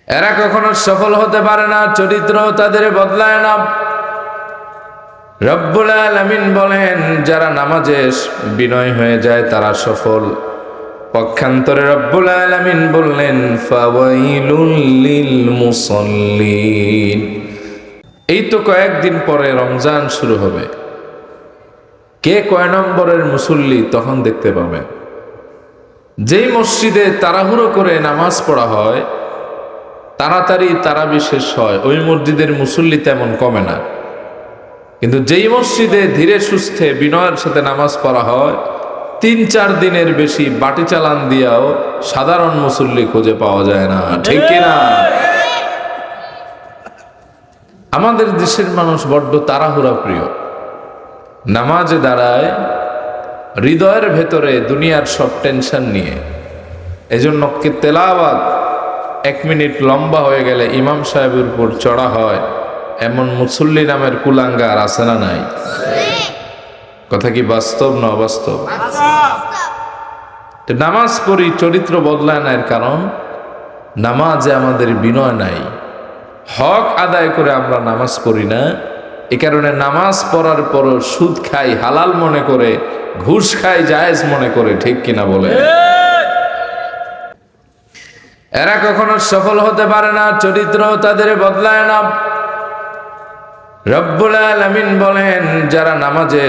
এরা কখনো সফল হতে পারে না, চরিত্র তাদের বদলায় না। রব্বুল আলামিন বলেন, যারা নামাজে বিনয় হয়ে যায় তারা সফল। পক্ষান্তরে রব্বুল আলামিন বললেন, ফাওয়াইলুল লিল মুসাল্লিন। এই তো কয়েকদিন পরে রমজান শুরু হবে। কে কয় নম্বরের মুসল্লি তখন দেখতে পাবেন। যেই মসজিদে তাড়াহুড়ো করে নামাজ পড়া হয়, তাড়াতাড়ি তারাবি শেষ হয়, ওই মসজিদের মুসল্লি তেমন কমে না। কিন্তু যেই মসজিদে ধীরে সুস্থে বিনয়ের সাথে নামাজ পড়া হয়, ৩-৪ দিনের বেশি বাটি চালান দিয়াও সাধারণ মুসল্লি খুঁজে পাওয়া যায় না, ঠিক কিনা? আমাদের দেশের মানুষ বড্ড তাড়াহুড়া প্রিয়। নামাজে দাঁড়ায় হৃদয়ের ভেতরে দুনিয়ার সব টেনশন নিয়ে। এজন্য তেলাওয়াত 1 মিনিট লম্বা হয়ে গেলে ইমাম সাহেবের উপর চড়া হয়, এমন মুসল্লি নামের কুলাঙ্গার আছে না নাই? কথা কি বাস্তব না অবাস্তব? নামাজ পড়ি, চরিত্র বদলায় না। এর কারণ নামাজে আমাদের বিনয় নাই। হক আদায় করে আমরা নামাজ পড়ি না। এ কারণে নামাজ পড়ার পরও সুদ খাই হালাল মনে করে, ঘুষ খাই জায়েজ মনে করে, ঠিক কিনা বলে? এরা কখনো সফল হতে পারে না, চরিত্র তাদের বদলায় না। রব্বুল আলামিন বলেন, যারা নামাজে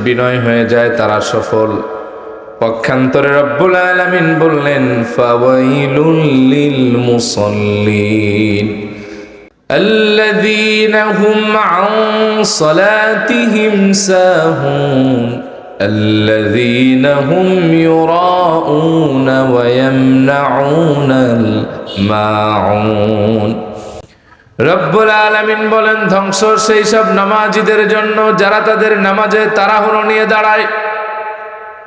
বিনয় হয়ে যায় তারা সফল। পক্ষান্তরে রব্বুল আলামিন বললেন, ফাওয়াইলুল লিল মুসাল্লিন আল্লাযীনা হুম আন সালাতিহিম সাহুন আল্লাযীনা হুম ইউরাউনা ওয়া ইয়ামনাউনাল মাউন। রব্বুল আলামিন বলেন, ধ্বংস সেই সব নামাজীদের জন্য যারা তাদের নামাজে তাড়াহুড়ো নিয়ে দাঁড়ায়,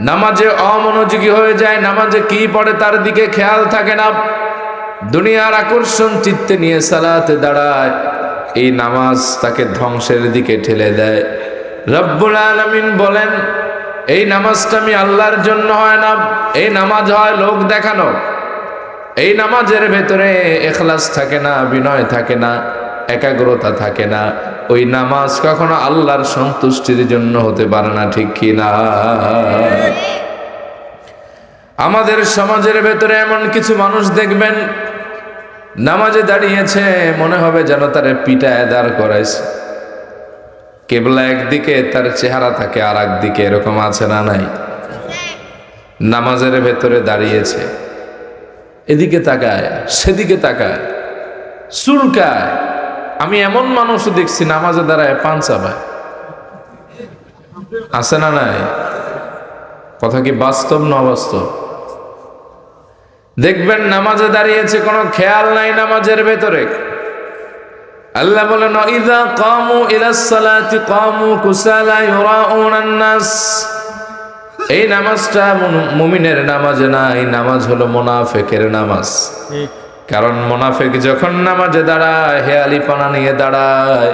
নামাজে অমনোযোগী হয়ে যায়, নামাজে কি পড়ে তার দিকে খেয়াল থাকে না, দুনিয়ার আকর্ষণ চিত্তে নিয়ে সালাতে দাঁড়ায়। এই নামাজ তাকে ধ্বংসের দিকে ঠেলে দেয়। রব্বুল আলামিন বলেন, এই নামাজটা আমি আল্লাহর জন্য হয় না, এই নামাজ হয় লোক দেখানো। এই নামাজের ভেতরে ইখলাস থাকে না, বিনয় থাকে না, একাগ্রতা থাকে না। ওই নামাজ কখনো আল্লাহর সন্তুষ্টির জন্য হতে পারে না, ঠিক কি না? আমাদের সমাজের ভেতরে এমন কিছু মানুষ দেখবেন, নামাজে দাঁড়িয়েছে, মনে হবে যেন তারে পিটায় দাঁড় করাইছে। কেবলা একদিকে তার চেহারা থাকে, আর একদিকে, এরকম আছে না নাই? নামাজের ভেতরে দাঁড়িয়েছে, এদিকে তাকায় সেদিকে তাকায়, চুলকায়। আমি এমন মানুষও দেখছি নামাজে দাঁড়ায় পান চাবায়, আছে না নাই? কথা কি বাস্তব না অবাস্তব? দেখবেন নামাজে দাঁড়িয়েছে, কোনো খেয়াল নাই নামাজের ভেতরে। আল্লাহ বলেন, ইযা কামু ইলাস সালাতি কামু কুসালা ইউরাউনান নাস। এই নামাজটা মুমিনের নামাজ না, এই নামাজ হলো মুনাফিকের নামাজ। কারণ মুনাফিক যখন নামাজে দাঁড়ায়, হেয়ালিপনা নিয়ে দাঁড়ায়,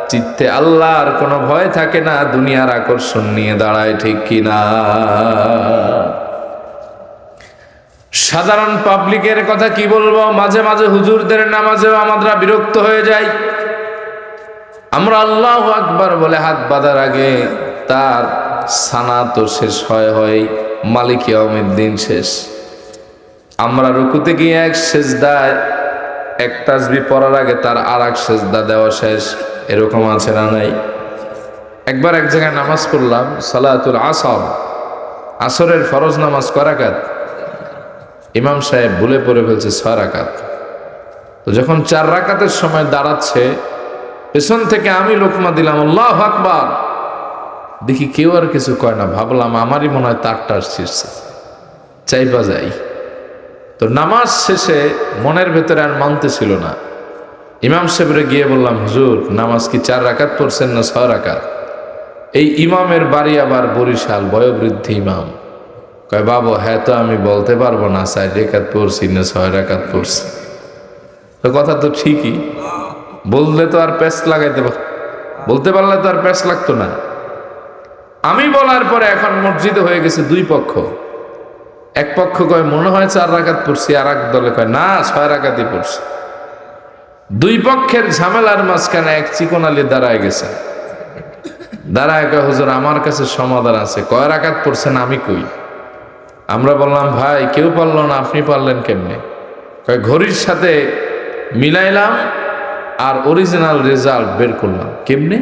চিত্তে আল্লাহর কোনো ভয় থাকে না, দুনিয়ার আকর্ষণ নিয়ে দাঁড়ায়, ঠিক কিনা? সাধারণ পাবলিকের কথা কি বলবো, মাঝে মাঝে হুজুরদের নামাজেও আমরা বিরক্ত হয়ে যাই। আমরা আল্লাহু আকবার বলে হাত বাঁধার আগে তার সানা তো শেষ হয় মালিক ইয়াউমিদ্দিন শেষ। আমরা রুকুতে গিয়ে এক সেজদায়, এক তাসবিহ পড়ার আগে তার আর এক সেজদা দেওয়া শেষ, এরকম আছে না নাই? একবার এক জায়গায় নামাজ পড়লাম, সালাতুল আসর, আসরের ফরজ নামাজ কয় রাকাত? ইমাম সাহেব ভুলে পড়ে ফেলছে 6 রাকাত। তো যখন 4 রাকাতের সময় দাঁড়াচ্ছে, পেছন থেকে আমি লোকমা দিলাম, আল্লাহু আকবার। দেখি কেউ আর কিছু কয় না, ভাবলাম আমারই মনে হয় তারটা ছিঁড়ছে, চাইবা যাই। তো নামাজ শেষে মনের ভেতরে আর মানতে ছিল না। ইমাম সাহেবরে গিয়ে বললাম, হুজুর নামাজ কি 4 রাকাত পড়ছেন না 6 রাকাত? এই ইমামের বাড়ি আবার বরিশাল, বয়োবৃদ্ধ ইমাম। কয়, বাবু হ্যাঁ তো আমি বলতে পারবো না 4 রাকাত পড়ছি না 6 রাকাত পড়ছি। তো কথা তো ঠিকই, বললে তো আর প্যাচ লাগাইতে, বলতে পারলে তো আর প্যাচ লাগতো না। আমি বলার পরে এখন মসজিদে হয়ে গেছে 2 পক্ষ। এক পক্ষ কয় মনে হয় 4 রাকাত পড়ছি, আর এক দলে কয় না 6 রাকাতই পড়ছি। দুই পক্ষের ঝামেলার মাঝখানে এক চিকন আলী দাঁড়ায় গেছে, দাঁড়ায় কয় হুজুর আমার কাছে সমাধান আছে। কয় রাকাত পড়ছেন আমি কই? আমরা বললাম ভাই কেউ পারল না, আপনি পারলেন কেমনে? কয় ঘড়ির সাথে মিলাইলাম আর অরিজিনাল রেজাল্ট বের করলাম। কেমনে?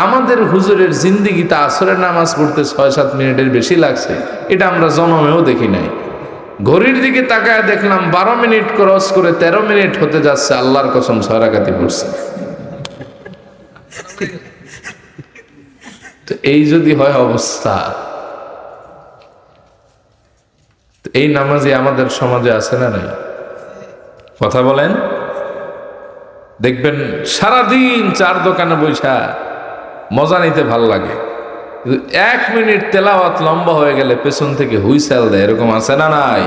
আমাদের হুজুরের জিন্দিগিতে আসরের নামাজ পড়তে 6-7 মিনিটের বেশি লাগছে, এটা আমরা জন্মেও দেখি নাই। ঘড়ির দিকে তাকায় দেখলাম 12 মিনিট ক্রস করে 13 মিনিট হতে যাচ্ছে। আল্লাহর কসম 6 রাকাতই পড়ছে। তো এই যদি হয় অবস্থা, এই নামাজি আমাদের সমাজে আছে না নাই? কথা বলেন। দেখবেন সারাদিন 4 দোকানে বৈশা মজা নিতে ভাল লাগে, কিন্তু 1 মিনিট তেলাওয়াত লম্বা হয়ে গেলে পেছন থেকে হুইসেল দেয়, এরকম আছে না নাই?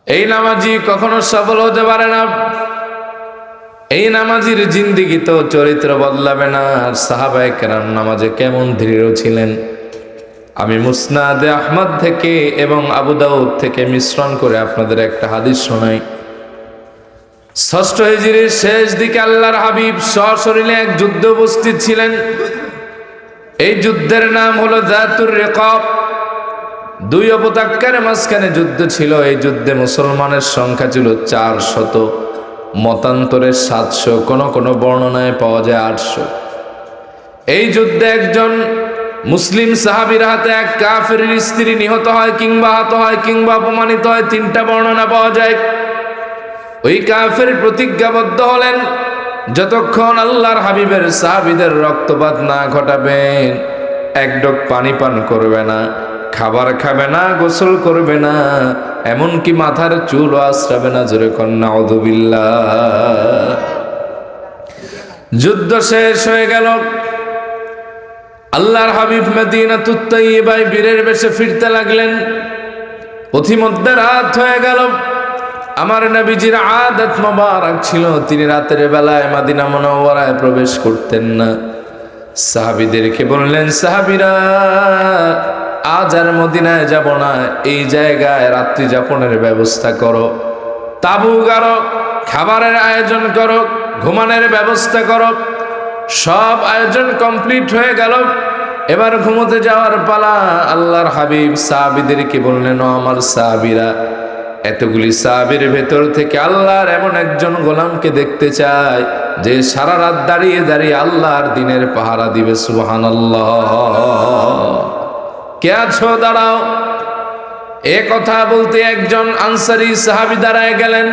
এই নামাজি কখনো সফল হতে পারে না। এই নামাজির জিন্দিগি তো চরিত্র বদলাবে না। সাহাবায়ে কেরাম নামাজে কেমন দৃঢ় ছিলেন, আমি মুসনাদে আহমদ থেকে এবং আবু দাউদ থেকে মিশ্রণ করে আপনাদের একটা হাদিস শোনাই। 6ষ্ঠ হিজরির শেষ দিকে আল্লাহর হাবিব সশরীরে এক যুদ্ধে উপস্থিত ছিলেন। এই যুদ্ধের নাম হলো যাতুর রিকাব। 2 উপত্যকার মাঝখানে যুদ্ধ ছিল। এই যুদ্ধে মুসলমানের সংখ্যা ছিল 400, মতান্তরে 700, কোন বর্ণনায় পাওয়া যায় 800। এই যুদ্ধে একজন মুসলিম সাহাবীর হাতে এক কাফেরের স্ত্রী নিহত হয় কিংবা আহত হয় কিংবা অপমানিত হয়, 3টা বর্ণনা পাওয়া যায়। ওই কাফের প্রতিজ্ঞাবদ্ধ হলেন যতক্ষণ আল্লাহর হাবিবের সাহাবীদের রক্তপাত না ঘটাবেন, এক ডোক পানি পান করবে না, খাবার খাবে না, গোসল করবে না, এমনকি মাথার চুলও আঁচড়াবে না। জোরে কন নাউযুবিল্লাহ। যুদ্ধ শেষ হয়ে গেল। আল্লাহর হাবিব মদিনাতুত তাইয়্যিবায় বীরের বেশে ফিরতে লাগলেন। পথিমধ্যে রাত হয়ে গেল। আমার নবীজির আদত মোবারক ছিল, তিনি রাতের বেলায় মদিনা মুনাওয়ারায় প্রবেশ করতেন না। সাহাবীদেরকে বললেন, সাহাবীরা আজ আর মদিনায় যাব না, এই জায়গায় রাত্রি যাপনের ব্যবস্থা করো, তাঁবু গাড়ো, খাবারের আয়োজন করো, ঘুমানোর ব্যবস্থা করো। সব আয়োজন কমপ্লিট হয়ে গেল। এবার ঘুমোতে যাওয়ার পালা। আল্লাহর হাবিব সাহাবীদেরকে বললেন, ও আমার সাহাবীরা, এতগুলি সাহাবীর ভেতর থেকে আল্লাহর এমন একজন গোলামকে দেখতে চাই যে সারা রাত দাঁড়িয়ে দাঁড়িয়ে আল্লাহর দিনের পাহারা দিবে। সুবহানাল্লাহ। কে আছো? দাঁড়াও। এ কথা বলতে একজন আনসারী সাহাবী দাঁড়ায় গেলেন,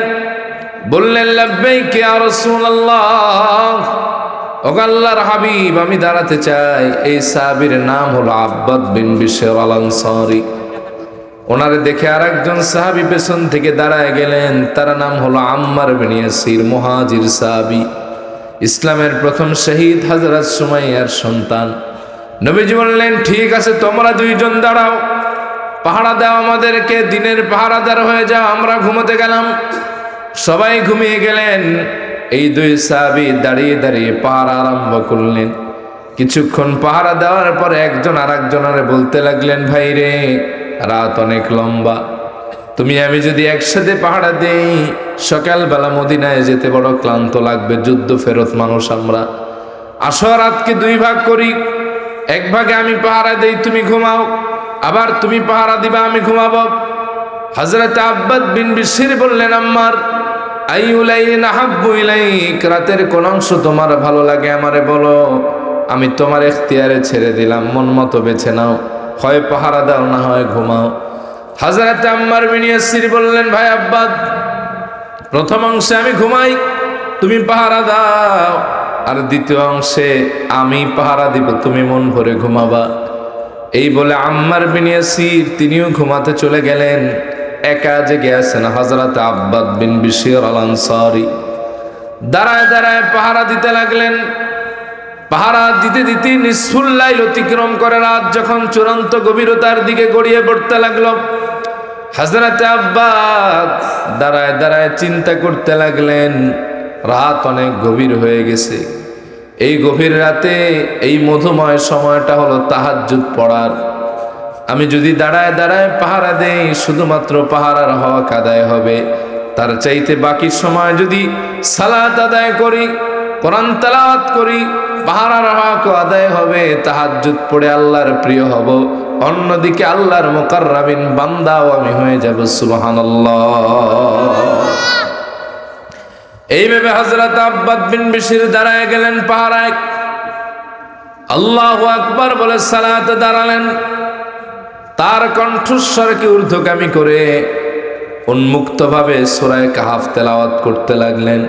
বললেন, লাব্বাইক ইয়া রাসূলুল্লাহ। ও আল্লাহর হাবিব, আমি দাঁড়াতে চাই। এই সাহাবীর নাম হলো আব্বাদ বিন বিশর আল আনসারী। ওনারে দেখে আরেকজন সাহাবী পেছন থেকে দাঁড়ায় গেলেন, তার নাম হলো আম্মার বিন ইয়াসির, মুহাজির সাহাবী, ইসলামের প্রথম শহীদ হযরত সুমাইয়ার সন্তান। নবীজি বললেন, ঠিক আছে, তোমরা 2 জন দাঁড়াও, পাহারা দাও আমাদেরকে, দিনের পাহারাদার হয়ে যাও, আমরা ঘুমোতে গেলাম। সবাই ঘুমিয়ে গেলেন। এই 2 সাহাবী দাঁড়িয়ে দাঁড়িয়ে পাহারা আরম্ভ করলেন। কিছুক্ষণ পাহারা দেওয়ার পরে একজন আরেকজনের বলতে লাগলেন, ভাই রে, রাত অনেক লম্বা, তুমি আমি যদি একসাথে পাহারা দেই, সকালবেলা মদিনায় যেতে বড় ক্লান্ত লাগবে, যুদ্ধ ফেরত মানুষ আমরা। আসো রাতকে 2 ভাগ করি, 1 ভাগে আমি পাহারা দেই, তুমি ঘুমাও, আবার তুমি পাহারা দিবা, আমি ঘুমাবো। হযরত আব্বাদ বিন বিশর বললেন, আম্মার, আইউলাইন আহাব্বু ইলাইক, রাতের কোন অংশ তোমার ভালো লাগে আমারে বলো, আমি তোমার ইখতিয়ারে ছেড়ে দিলাম, মন মতো বেছে নাও, হয় পাহারা দাও না হয় ঘুমাও। হযরত আম্মার বিন ইয়াসির বললেন, ভাই আব্বাদ, প্রথম অংশে আমি ঘুমাই, তুমি পাহারা দাও, আর দ্বিতীয় অংশে আমি পাহারা দিব, তুমি মন ভরে ঘুমাবা। এই বলে আম্মার বিন ইয়াসির তিনিও ঘুমাতে চলে গেলেন। একা জেগে আছেন হযরত আব্বাদ বিন বিশর আল আনসারী। দাঁড়ায় দাঁড়ায় পাহারা দিতে লাগলেন। পাহারা দিতে দিতে নিসফুল লাইল অতিক্রম করে রাত যখন চূড়ান্ত গভীরতার দিকে গড়িয়ে পড়তে লাগলো, হযরত আব্বাদ দাঁড়ায় দাঁড়ায় চিন্তা করতে লাগলেন, রাত অনেক গভীর হয়ে গেছে। এই গভীর রাতে এই মধুময় সময়টা হলো তাহাজ্জুদ পড়ার। আমি যদি দাঁড়ায় দাঁড়ায় পাহারা দেই, শুধুমাত্র পাহারার হক আদায় হবে, তার চাইতে বাকি সময় যদি সালাত আদায় করি, কোরআন তেলাওয়াত করি, পাহারার হক আদায় হবে, তাহাজ্জুদ পড়ে আল্লাহর প্রিয় হব, অন্যদিকে আল্লাহর মুকাররাবিন বান্দাও আমি হয়ে যাব। সুবহানাল্লাহ। এইভাবে হযরত আব্বাদ বিন বিশির দাঁড়ায় গেলেন পাহারায়, আল্লাহু আকবার বলে সালাতে দাঁড়ালেন। তার কণ্ঠস্বরকে ঊর্ধ্বগামী করে উন্মুক্তভাবে সূরা কাহাফ তেলাওয়াত করতে লাগলেন।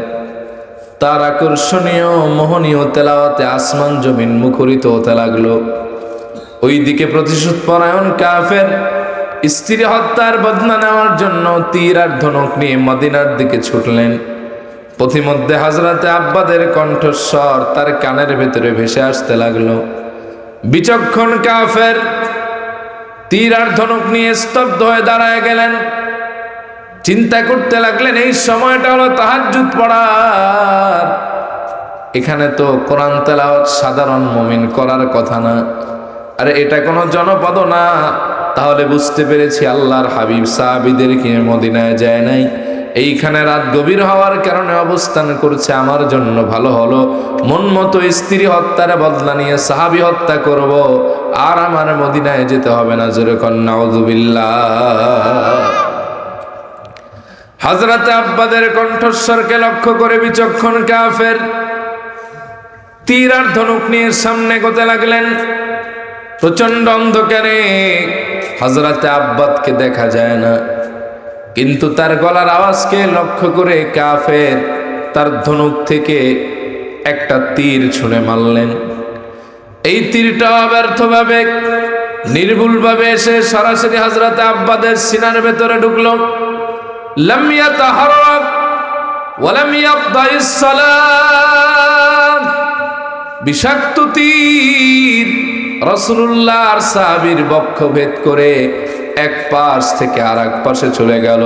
তার আকর্ষণীয় মোহনীয় তেলাওয়াতে আসমান জমিন মুখরিত হতে লাগলো। ওইদিকে প্রতিশোধ পরায়ণ কাফের স্ত্রী হত্যার বদলা নেওয়ার জন্য তীর আর ধনুক নিয়ে মদিনার দিকে ছুটলেন। পথিমধ্যে হযরতে আব্বাদের কণ্ঠস্বর তার কানের ভেতরে ভেসে আসতে লাগলো। বিচক্ষণ কাফের তীর আর ধনুক নিয়ে স্তব্ধ হয়ে দাঁড়ায় গেলেন। চিন্তা করতে লাগলেন, এই সময়টা হলো তাহাজ্জুদ পড়ার। এখানে তো কোরআন তেলাওয়াত সাধারণ মুমিন করার কথা না, আরে এটা কোনো জনপদ না। তাহলে বুঝতে পেরেছি আল্লাহর হাবিব সাহাবীদেরকে মদিনায় যায় নাই, এইখানে রাত গভীর হওয়ার কারণে অবস্থান করছে। আমার জন্য ভালো হলো মন মতো স্ত্রী হত্যার বদলা নিয়ে সাহাবী হত্যা করব, আর আমার মদিনায় যেতে হবে না। জোরে কন নাউযুবিল্লাহ। হযরত আব্বাদের কণ্ঠস্বরকে লক্ষ্য করে বিচক্ষণ কাফের তীর আর ধনুক নিয়ে সামনে এগোতে লাগলেন। প্রচন্ড অন্ধকারে হযরত আব্বাদকে দেখা যায় না, কিন্তু তার গলার আওয়াজকে লক্ষ্য করে কাফের তার ধনুক থেকে একটা তীর ছুঁড়ে মারলেন। এই তীরটা ব্যর্থভাবে নির্ভুলভাবে এসে সরাসরি হযরত আব্বাদের সিনার ভেতরে ঢুকলো। লাম ইয়াতাহাররাক ওয়া লাম ইয়াকদাইস সালাত। বিষাক্ত তীর রাসূলুল্লাহর সাহাবীর বক্ষ ভেদ করে এক পাশ থেকে আর এক পাশে চলে গেল।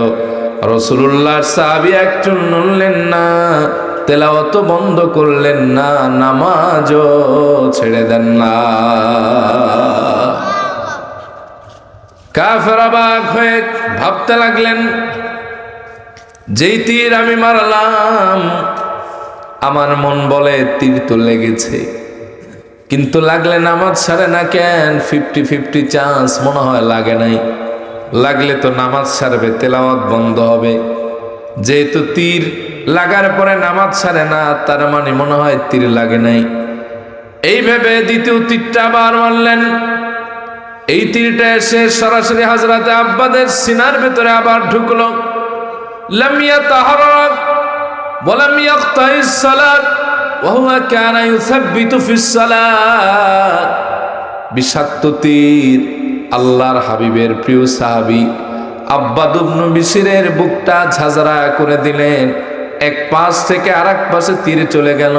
রাসূলুল্লাহর সাহাবী একটু নড়লেন না, তেলাওয়াত বন্ধ করলেন না, নামাজও ছেড়ে দেন না। কাফের অবাক হয়ে ভাবতে লাগলেন, যেই তীর আমি মারলাম, আমার মন বলে তীর তো লেগেছে, কিন্তু লাগলে নামাজ ছাড়ে না কেন? 50-50 চান্স, মনে হয় লাগে নাই। লাগলে তো নামাজ ছাড়বে, তেলাওয়াত বন্ধ হবে। যেহেতু তীর লাগার পরে নামাজ ছাড়ে না, তার মানে মনে হয় তীর লাগে নাই। এই ভেবে দ্বিতীয় তীরটা আবার মারলেন। এই তীরটা এসে সরাসরি হযরত আব্বাদের সিনার ভেতরে আবার ঢুকলো। লাম ইয়াতাহাররাক ওয়া লাম ইয়াকতাইস সালাত ওয়া হুয়া কানা ইউসাব্বিতু ফিস সালাত। বিষাক্ত তীর আল্লাহর হাবিবের প্রিয় সাহাবী আব্বাদ ইবনে বিশিরের বুকটা ঝাঁঝরা করে দিলেন। এক পাশ থেকে আরেক পাশে তীর চলে গেল,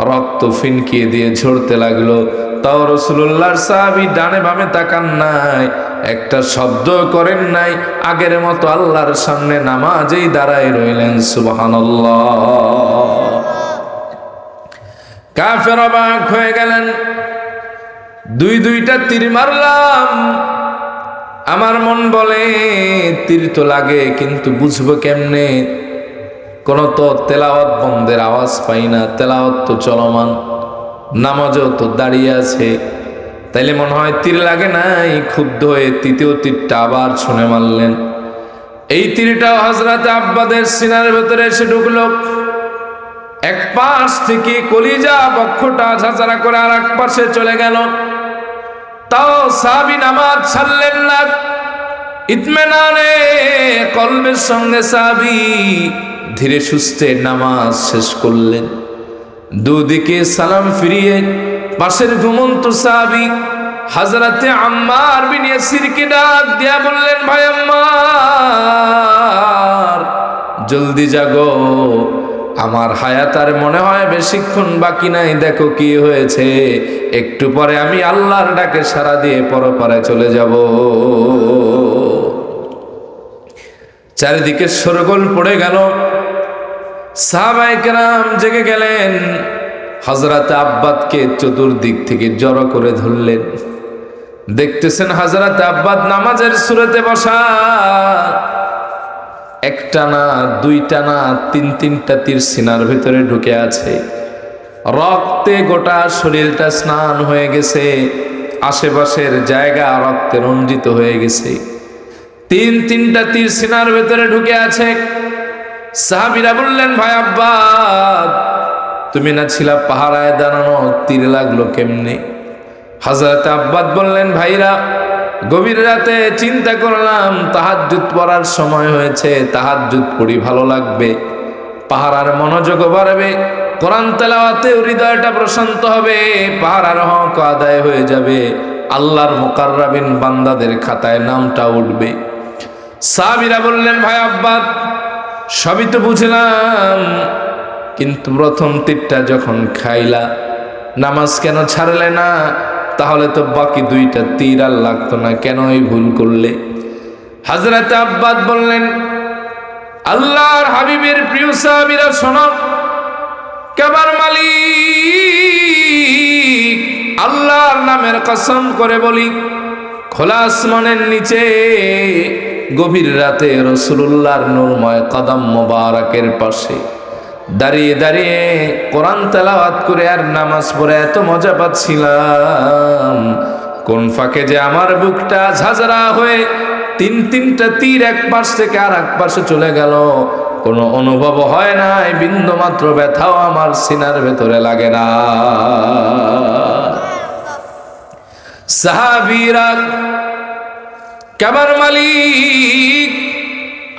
রক্ত ফিনকিয়ে দিয়ে ঝরতে লাগলো। তাও রাসূলুল্লাহর সাহাবী ডানে বামে তাকান নাই, একটা শব্দ করেন নাই, আগের মতো আল্লাহর সামনে নামাজেই দাঁড়ায় রইলেন। সুবহানাল্লাহ। কাফের অবাক হয়ে গেলেন, দুইটা তীর মারলাম, আমার মন বলে তীর তো লাগে, কিন্তু বুঝবো কেমনে? কোন তো তেলাওয়াত বন্ধের আওয়াজ পাই না, তেলাওয়াত তো চলমান, নামাজও তো দাঁড়িয়ে আছে, তাইলে মনে হয় তীর লাগে নাই। ক্ষুব্ধ হয়ে তৃতীয় তীরটা আবার ছুঁড়ে মারলেন। এই তীরটাও হযরত আব্বাদের সিনার ভেতরে এসে ঢুকলো। এক পাশ থেকে কলিজা বক্ষটা ঝাঁঝরা করে আর এক পাশে চলে গেল। তাও সাহাবী নামাজ ছাড়লেন না, ইতমিনানে কলবের সঙ্গে সাহাবী ধীরে সুস্থে নামাজ শেষ করলেন। দুদিকে সালাম ফিরিয়ে পাশের ঘুমন্ত সাহাবী হযরতে আম্মার বিন ইয়াসিরকে ডাক দিয়া বললেন, ভাই আম্মার, জলদি জাগো, আমার হায়াত আর মনে হয় বেশিক্ষণ বাকি নাই। দেখো কি হয়েছে, একটু পরে আমি আল্লাহর ডাকে সাড়া দিয়ে পরপারে চলে যাব। চারিদিকে শোরগোল পড়ে গেল। সাহাবায়ে কেরাম জেগে গেলেন। হযরত আব্বাদকে চতুর্দিক থেকে জড়ো করে ধরলেন। দেখতেছেন হযরত আব্বাদ নামাজের সুরতে বসা। একটা না, দুইটা না, তিনটা তীর সিনার ভিতরে ঢুকে আছে। রক্তে গোটা শরীরটা স্নান হয়ে গেছে, আশেপাশের জায়গা রক্তে রঞ্জিত হয়ে গেছে। তিনটা তীর সিনার ভিতরে ঢুকে আছে। সাহাবীরা বললেন, ভাই আব্বাস, তুমি না ছিলা পাহারায় দাঁড়ানো, তীর লাগলো কেমনে? হযরত আব্বাস বললেন, ভাইরা, গভীর রাতে চিন্তা করলাম তাহাজ্জুদ পড়ার সময় হয়েছে, তাহাজ্জুদ পড়ি, ভালো লাগবে, পাহারার মনোযোগ বাড়বে, কোরআন তেলাওয়াতে হৃদয়টা প্রশান্ত হবে, পাহারার হক আদায় হয়ে যাবে, আল্লাহর মুকাররাবিন বান্দাদের খাতায় নামটা উঠবে। সাহাবীরা বললেন, ভাই আব্বাস, সবই তো বুঝলাম, কিন্তু প্রথম তীরটা যখন খাইলা, নামাজ কেন ছাড়লে না? তাহলে তো বাকি দুইটা তীর আর লাগতো না, কেন এই ভুল করলে? হযরত আব্বাস বললেন, আল্লাহর হাবিবের প্রিয় সাহাবীরা শোনো, কাবার মালিক আল্লাহর নামের কসম করে বলি, খোলা আসমানের নিচে গভীর রাতে রাসূলুল্লাহর নূরময় কদম মোবারকের পাশে দাঁড়িয়ে দাঁড়িয়ে কোরআন তেলাওয়াত করে আর নামাজ পড়ে এত মজা পাচ্ছিলাম, কোন ফাঁকে যে আমার বুকটা ঝাঁঝরা হয়ে তিনটা তীর এক পাশ থেকে আর এক পাশে চলে গেল, কোনো অনুভব হয় নাই, বিন্দু মাত্র ব্যথাও আমার সিনার ভেতরে লাগে না। সাহাবীরা, কাবার মালিক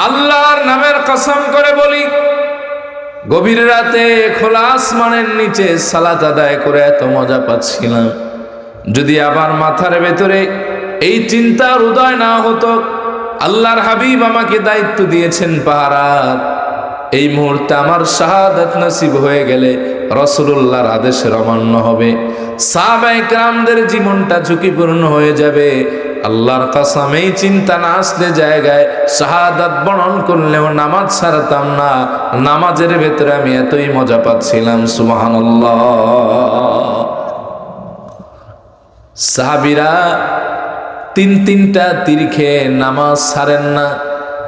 আল্লাহর নামের কসম করে বলি, গভীর রাতে খোলা আসমানের নিচে সালাত আদায় করে এত মজা পাচ্ছিলাম, যদি আবার মাথার ভেতরে এই চিন্তার উদয় না হতো, আল্লাহর হাবিব আমাকে দায়িত্ব দিয়েছেন পাহারার, এই মুহূর্তে আমার শাহাদাত নসিব হয়ে গেলে রাসূলুল্লাহর আদেশের অমান্য হবে, সাহাবায়ে কেরামদের জীবনটা ঝুঁকিপূর্ণ হয়ে যাবে। আল্লাহর কসম, এই চিন্তা না আসলে জায়গায় শাহাদাত বরণ করলেও নামাজ ছাড়তাম না, নামাজের ভেতরে আমি এতই মজা পাচ্ছিলাম। সুবহানাল্লাহ। সাহাবীরা তিনটা তীর খেয়ে নামাজ ছাড়েন না,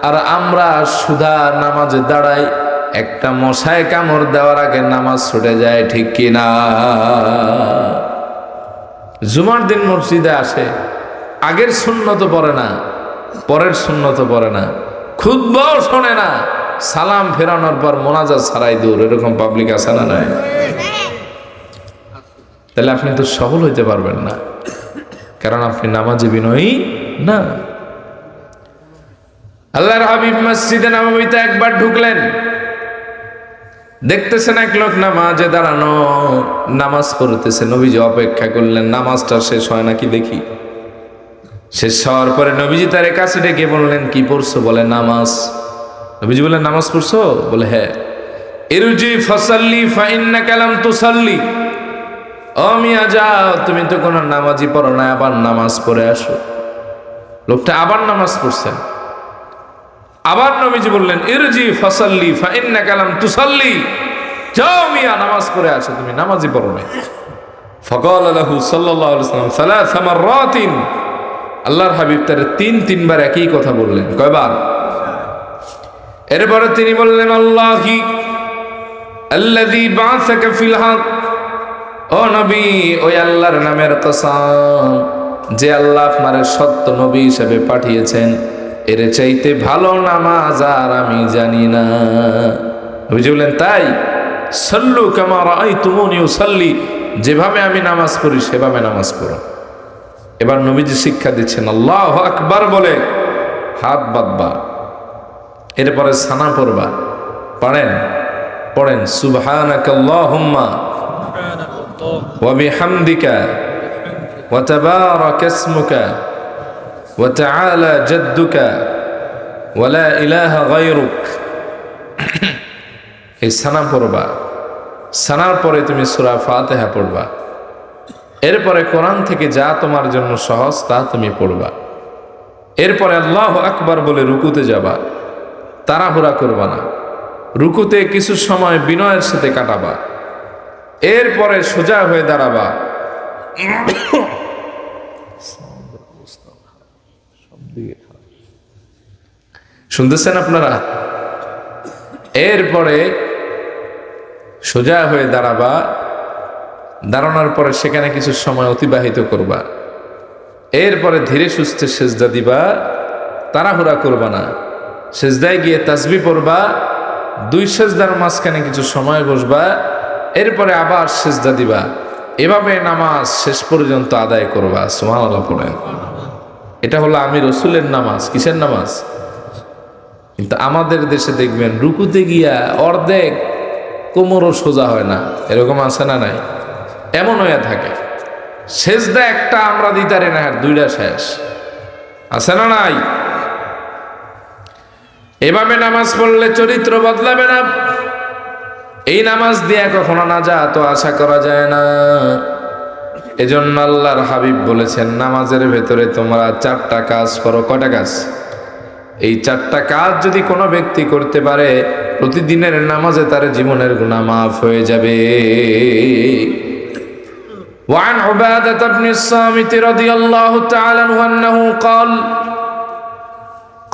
আর আমরা সুধা নামাজে দাঁড়াই, একটা মশায় কামড় দেওয়ার আগে নামাজ ছুটে যায়, ঠিক কিনা? জুমার দিন মসজিদে আসে, আগের সুন্নত পড়ে না, পরের সুন্নত পড়ে না, খুতবাও শোনে না, সালাম ফেরানোর পর মোনাজাত ছাড়াই দূর, এরকম পাবলিক আছে না? নাই? তাহলে আপনি তো সফল হইতে পারবেন না, কারণ আপনি নামাজে বিনয়ী না। আল্লাহর হাবিব মসজিদে নববীতে একবার ঢুকলেন, দেখতেছেন এক লোক নামাজে দাঁড়ানো, নামাজ পড়তেছে। নবীজি অপেক্ষা করলেন, নামাজটা শেষ হয় নাকি দেখি। শেষ হওয়ার পরে নবীজি তার কাছে ডেকে বললেন, কি পড়ছো? বলে, নামাজ। নবীজি বললেন, নামাজ পড়ছো? বলে, হ্যাঁ। ইরজি ফাসাল্লি ফাইন্নাকা লাম তুসাল্লি, ও মিয়া যাও, তুমি তো কোনো নামাজই পড়ো না, আবার নামাজ পড়ে আসো। লোকটা আবার নামাজ পড়ছেন। আবার নবীজি বললেন, ইরজি ফাসাল্লি ফাইন্নাকা লাম তুসাল্লি, যাও মিয়া, নামাজ পড়ে আসো, তুমি নামাজই পড়ো না। ফাকালা লাহু সাল্লাল্লাহু আলাইহি ওয়াসাল্লাম সালাস মাররাতিন, আল্লাহর হাবিব তার তিনবার একই কথা বললেন। কয়বার? এরপরে তিনি বললেন, আল্লাহি আল্লাযী বা'সাকা ফিল হক, ও নবী, ওই আল্লাহর নামের কসম, যে আল্লাহ আপনার সত্য নবী হিসেবে পাঠিয়েছেন, এর চাইতে ভালো নামাজ আর আমি জানি না। নবীজি বললেন, তাই? সাল্লু কামা রাআইতুমুনি উসাল্লি, যেভাবে আমি নামাজ পড়ি সেভাবে নামাজ পড়ো। এবার নবীজি শিক্ষা দিচ্ছেন, আল্লাহু আকবার বলে হাত বাঁধবা, এরপরে সানা পড়বা। পড়েন সুবহানাকাল্লাহুম্মা ওয়া বিহামদিকা ওয়া তাবারাকা ইসমুকা ওয়া তাআলা জাদ্দুকা ওয়া লা ইলাহা গায়রুক। এই সানা পড়বা, সানার পরে তুমি সূরা ফাতিহা পড়বা, এরপরে কোরআন থেকে যা তোমার জন্য সহজ তা তুমি পড়বা, এরপরে আল্লাহু আকবার বলে রুকুতে যাবা, তাড়াহুড়া করবা না, রুকুতে কিছু সময় বিনয়ের সাথে কাটাবা, এরপরে সোজা হয়ে দাঁড়াবা, শুনতেছেন আপনারা? এরপরে সোজা হয়ে দাঁড়াবা, দাঁড়ানোর পরে সেখানে কিছু সময় অতিবাহিত করবা, এরপরে ধীরে সুস্থে সেজদা দিবা, তাড়াহুড়া করবা না। সেজদায় গিয়ে তাসবিহ পড়বা, দুই সেজদার মাঝখানে কিছু সময় বসবা, এরপরে আবার সেজদা দিবা। এভাবে নামাজ শেষ পর্যন্ত আদায় করবা। সুবহানাল্লাহ পড়েন। এটা হলো আমি রসুলের নামাজ। কিসের নামাজ? কিন্তু আমাদের দেশে দেখবেন রুকুতে গিয়া অর্ধেক কোমরও সোজা হয় না, এরকম আছে না নাই? এমন হয়ে থাকে। সেজদা একটা আমরা দিতারি না, দুইটা শেষ, আছে না নাই? এভাবে নামাজ পড়লে চরিত্র বদলাবে না। এই নামাজ দিয়ে কখনো নাজাত আশা করা যায় না। এজন্য আল্লাহর হাবিব বলেছেন, নামাজের ভেতরে তোমরা 4টা কাজ করো। কয়টা কাজ? এই 4টা কাজ যদি কোনো ব্যক্তি করতে পারে, প্রতিদিনের নামাজে তার জীবনের গুনাহ মাফ হয়ে যাবে। وعن عبادة بن الصامت رضي الله تعالى عنه أنه قال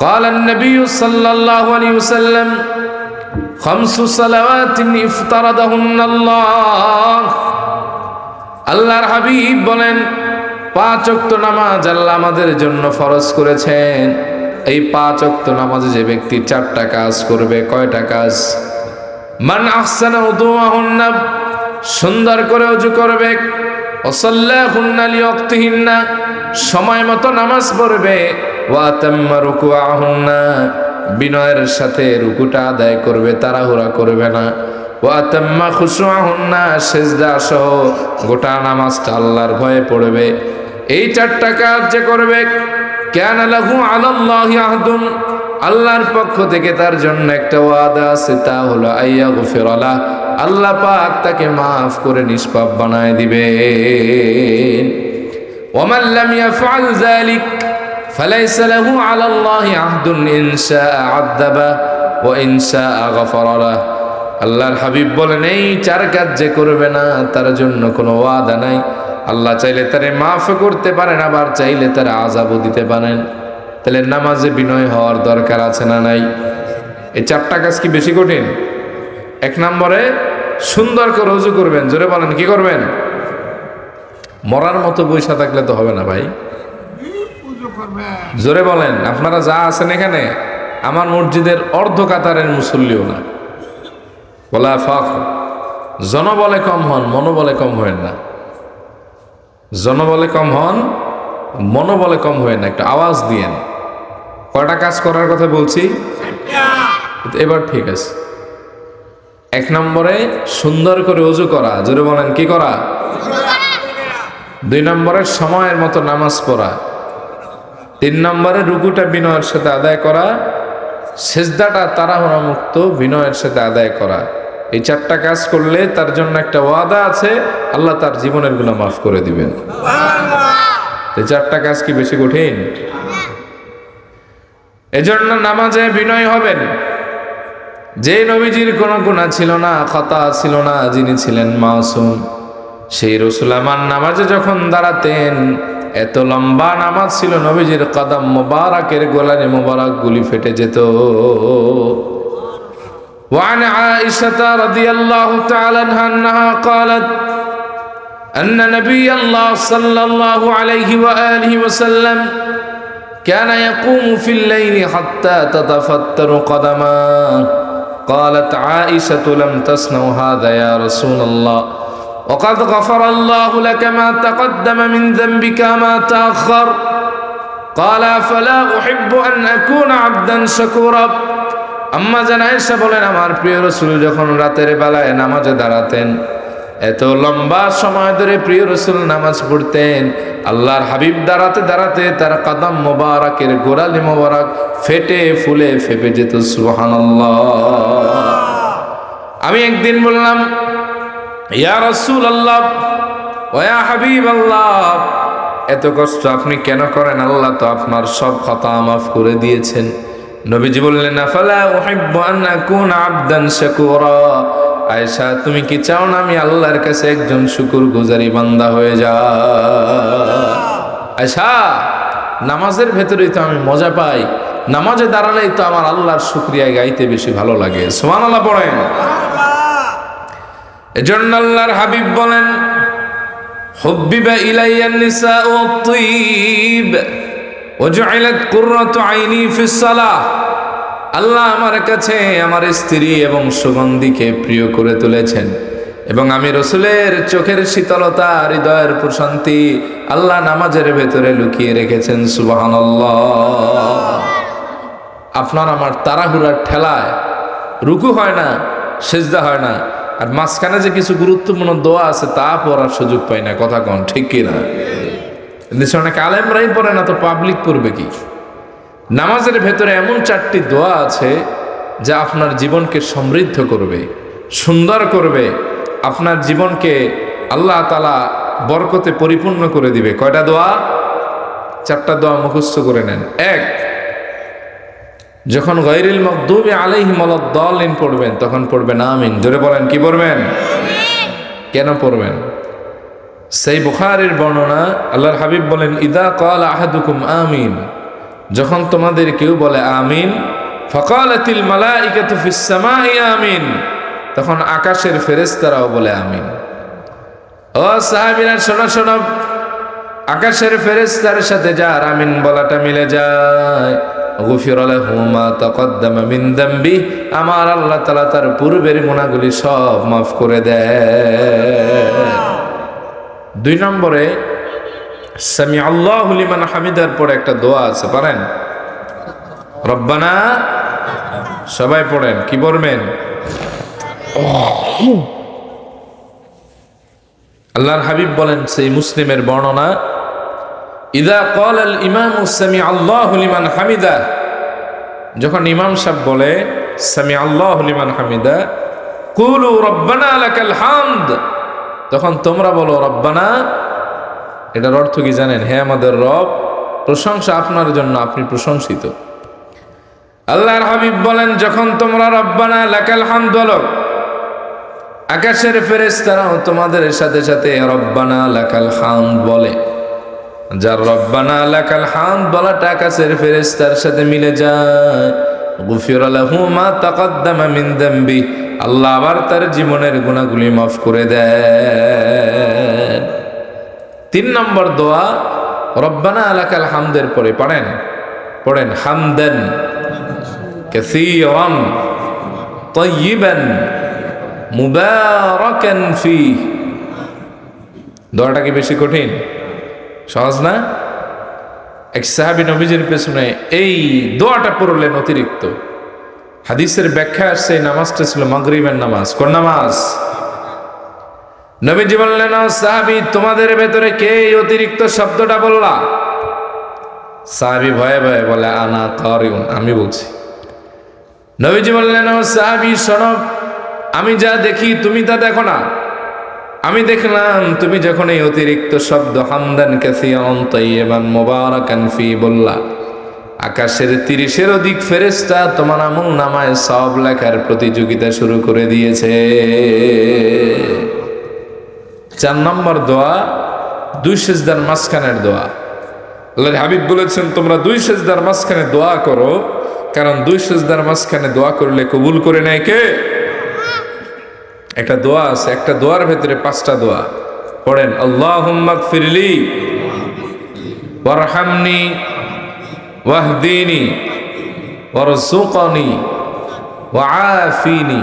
قال النبي صلى الله عليه وسلم 5 صلوات افترضهن الله। আল্লাহর হাবিব বলেন, 5 ওয়াক্ত নামাজ আল্লাহ আমাদের জন্য ফরজ করেছেন। এই 5 ওয়াক্ত নামাজে যে ব্যক্তি 4টা কাজ করবে। কয়টা কাজ? মান আহসানা উযুহুন্না, সুন্দর করে ওযু করবে। ওয়াসাল্লাহুন্না লিওয়াক্তিহিন্না, সময় মতো নামাজ পড়বে। ওয়া তাম্মা রুকুআহুন্না, বিনয়ের সাথে রুকুটা আদায় করবে, তাড়াহুড়া করবে না। ওয়া তাম্মা খুশুআহুন্না, সিজদা সহ গোটা নামাজটা আল্লাহর ভয়ে পড়বে। এই 4টা কাজ যে করবে, কানা লাহু আলাল্লাহি আহদুন, আল্লাহর পক্ষ থেকে তার জন্য একটা ওয়াদা আছে, তা হলো আইয়াগফিরা লাহ, আল্লাহ পাক তাকে মাফ করে নিষ্পাপ বানায় দিবেন। ওয়ামান লাম ইয়াফআল যালিক ফালাইসা লাহু আলাল্লাহি আহদুন ইন শাআ আযাবা ওয়া ইন শাআ গফারা লাহ। আল্লাহর হাবিব বলেন, এই 4 কাজ যে করবে না তার জন্য কোনো ওয়াদা নাই। আল্লাহ চাইলে তারে মাফ করতে পারেন, আবার চাইলে তারে আযাবও দিতে পারেন। তাহলে নামাজে বিনয় হওয়ার দরকার আছে না নাই? এই 4টা কাজ কি বেশি কঠিন? 1 নম্বরে সুন্দর করে ওযু করবেন। জোরে বলেন, কি করবেন? মরার মতো বৈশা থাকলে তো হবে না ভাই, জোরে বলেন। আপনারা যা আছেন এখানে, আমার মসজিদের অর্ধ কাতারের মুসল্লিও না। বলা ফখর, জনবলে কম হন, মনোবলে কম হবেন না। জনবলে কম হন, মনোবলে কম হবেন না। একটা আওয়াজ দিয়েন। কয়টা কাজ করার কথা বলছি? এবার ঠিক আছে। 1 নম্বরে সুন্দর করে ওযু করা। জোরে বলেন, কি করা? 2 নম্বরে সময়ের মতো নামাজ পড়া। 3 নম্বরে রুকুটা বিনয়ের সাথে আদায় করা, সেজদাটা তাড়াহুড়া মুক্ত বিনয়ের সাথে আদায় করা। এই 4টা কাজ করলে তার জন্য একটা ওয়াদা আছে, আল্লাহ তার জীবনের গুনাহ মাফ করে দিবেন। এই 4টা কাজ কি বেশি কঠিন? এজন্য নামাজে বিনয় হবেন। যে নবীজির কোনো গুনাহ ছিল না, খাতা ছিল না, যিনি ছিলেন মাসুম, সেই রাসূল আমার নামাজে যখন দাঁড়াতেন, এত লম্বা নামাজ ছিল, নবীজির কদম মোবারকের গোলানে মোবারক গুলি ফেটে যেত। وعن عائشة رضي الله تعالى عنها أنها قالت أن نبي الله صلى الله عليه وآله وسلم كان يقوم في الليل حتى تتفتر قدماه. قالت عائشة لم تصنع هذا يا رسول الله وقد غفر الله لك ما تقدم من ذنبك ما تأخر. قال فلا أحب أن أكون عبدا شكورا. আম্মা জান আয়েশা বলেন, আমার প্রিয় রাসূল যখন রাতের বেলায় নামাজে দাঁড়াতেন, এত লম্বা সময় ধরে প্রিয় রাসূল নামাজ পড়তেন, আল্লাহর হাবিব দাঁড়াতে দাঁড়াতে তার কদম মোবারকের গোড়ালি মোবারক ফেটে ফুলে ফেপে যেত। সুবহানাল্লাহ। আমি একদিন বললাম, ইয়া রাসূলুল্লাহ ওয়া ইয়া হাবিবাল্লাহ, এত কষ্ট আপনি কেন করেন? আল্লাহ তো আপনার সব খাতা মাফ করে দিয়েছেন। নবীজি বললেন, আফালা উহিব্বু আন আকুনা আবদান শাকুরা। আয়েশা, তুমি কি চাও না আমি আল্লাহর কাছে একজন শুকরগুজারি বান্দা হয়ে যাই? আয়েশা, নামাজের ভেতরেই তো আমি মজা পাই, নামাজে দাঁড়ালেই তো আমার আল্লাহর শুকরিয়া গাইতে বেশি ভালো লাগে। সুবহানাল্লাহ পড়েন। এজন্য আল্লাহর হাবিব বলেন, হুব্বিবা ইলাইয়ান নিসাউ ওয়াত-তিব ওয়াজআলাত কুররাতু আইনি ফিস সালাহ। আল্লাহ আমার কাছে আমার স্ত্রী এবং সুগন্ধিকে প্রিয় করে তুলেছেন, এবং আমি রসুলের চোখের শীতলতা, হৃদয়ের প্রশান্তি আল্লাহ নামাজের ভেতরে লুকিয়ে রেখেছেন। সুবহানাল্লাহ। আপনার আমার তাড়াহুড়ার ঠেলায় রুকু হয় না, সেজদা হয় না, আর মাঝখানে যে কিছু গুরুত্বপূর্ণ দোয়া আছে তা পড়ার সুযোগ পাই না। কথা কন ঠিক কিনা? দেশে অনেক আলেমরাই পড়ে না, তো পাবলিক পড়বে কি? নামাজের ভেতরে এমন 4টি দোয়া আছে যা আপনার জীবনকে সমৃদ্ধ করবে, সুন্দর করবে, আপনার জীবনকে আল্লাহ তাআলা বরকতে পরিপূর্ণ করে দিবে। কয়টা দোয়া? 4টা দোয়া মুখস্থ করে নেন। 1, যখন গায়রিল মাগদুবি আলাইহিম ওয়ালাদ-দাল্লিন পড়বেন তখন পড়বেন আমিন। জোরে বলেন, কি পড়বেন? কেন পড়বেন? সেই বুখারীর বর্ণনা, আল্লাহর হাবিব বলেন, ইদা ক্বালা আহাদুকুম আমিন, যখন তোমাদের কেউ বলে আমিন, ফাকালাতিল মালাইকাতু ফিস সামাই আমিন, তখন আকাশের ফেরেশতারাও বলে আমিন। ও সাহাবীরা শোনো শোনো, আকাশের ফেরেশতার সাথে যার আমিন বলাটা মিলে যায়, গুফির লাহু মা তাকদ্দামা মিন যামবি, আমার আল্লাহ তাআলা তার পূর্বের গুনাহগুলি সব মাফ করে দেয়। 2 নম্বরে সামি আল্লাহু লিমান হামিদার পরে একটা দোয়া আছে, পারেন? রব্বানা, সবাই পড়েন, কি বলবেন? আল্লাহর হাবিব বলেন, সেই মুসলিমের বর্ণনা, ইদা ক্বালা আল ইমামু সামি আল্লাহু লিমান হামিদা, যখন ইমাম সাহেব বলে সামি আল্লাহু লিমান হামিদা, কুলু রব্বানা লাকাল হামদ, তখন তোমরা বলো রব্বানা। এটার অর্থ কি জানেন? হে আমাদের রব, প্রশংসা আপনার জন্য, আপনি প্রশংসিত। আল্লাহর হাবিব বলেন, যখন তোমরা রব্বানা লাকাল হামদ বলো, আকাশের ফেরেশতারাও তোমাদের সাথে সাথে রব্বানা লাকাল হামদ বলে। যার রব্বানা লাকাল হামদ বলাটা আকাশের ফেরেশতার সাথে মিলে যায়, গুফিরা লাহু মা তাকদ্দামা মিন যামবি, আল্লাহ আবার তার জীবনের গুনাহগুলি মাফ করে দেন। 3 নম্বর দোয়া, রব্বানা লাকাল হামদের পরে পড়েন হামদান কাসীরান তাইয়িবান মুবারাকান ফীহ। দোয়াটা কি বেশি কঠিন? সহজ না? এক সাহাবী নবীজির পেছনে এই দোয়াটা পড়লেন অতিরিক্ত। হাদিসের ব্যাখ্যা আসছে এই নামাজটা ছিল মাগরিবের নামাজ। কোন নামাজ? নবীজি বললেন, সাহাবী তোমাদের ভেতরে কে এই অতিরিক্ত শব্দটা বললা? সাহাবী ভয়ে ভয়ে বলে, আনা কারিউন, আমি বলছি। নবীজি বললেন, সাহাবী শোনো, আমি যা দেখি তুমি তা দেখো না। আমি দেখলাম তুমি যখন এই অতিরিক্ত শব্দ হামদান কাসীরান তাইয়িবান মুবারাকান ফী বললা, আকাশের 30-এর অধিক ফেরেশতা তোমার আমল নামায় সওয়াব লেখার প্রতিযোগিতা শুরু করে দিয়েছে। 4 নম্বর দোয়া, 2 সিজদার মাঝখানের দোয়া। আল্লাহর হাবিব বলেছেন, তোমরা 2 সিজদার মাঝখানে দোয়া করো, কারণ 2 সিজদার মাঝখানে দোয়া করলে কবুল করে নেয় কে? একটা দোয়া আছে, একটা দোয়ার ভেতরে 5টা দোয়া। পড়েন, আল্লাহুম্মা গফিরলি ওয়ারহামনি ওয়াহদিনি ওয়ারযুকনি ওয়াআফিনি।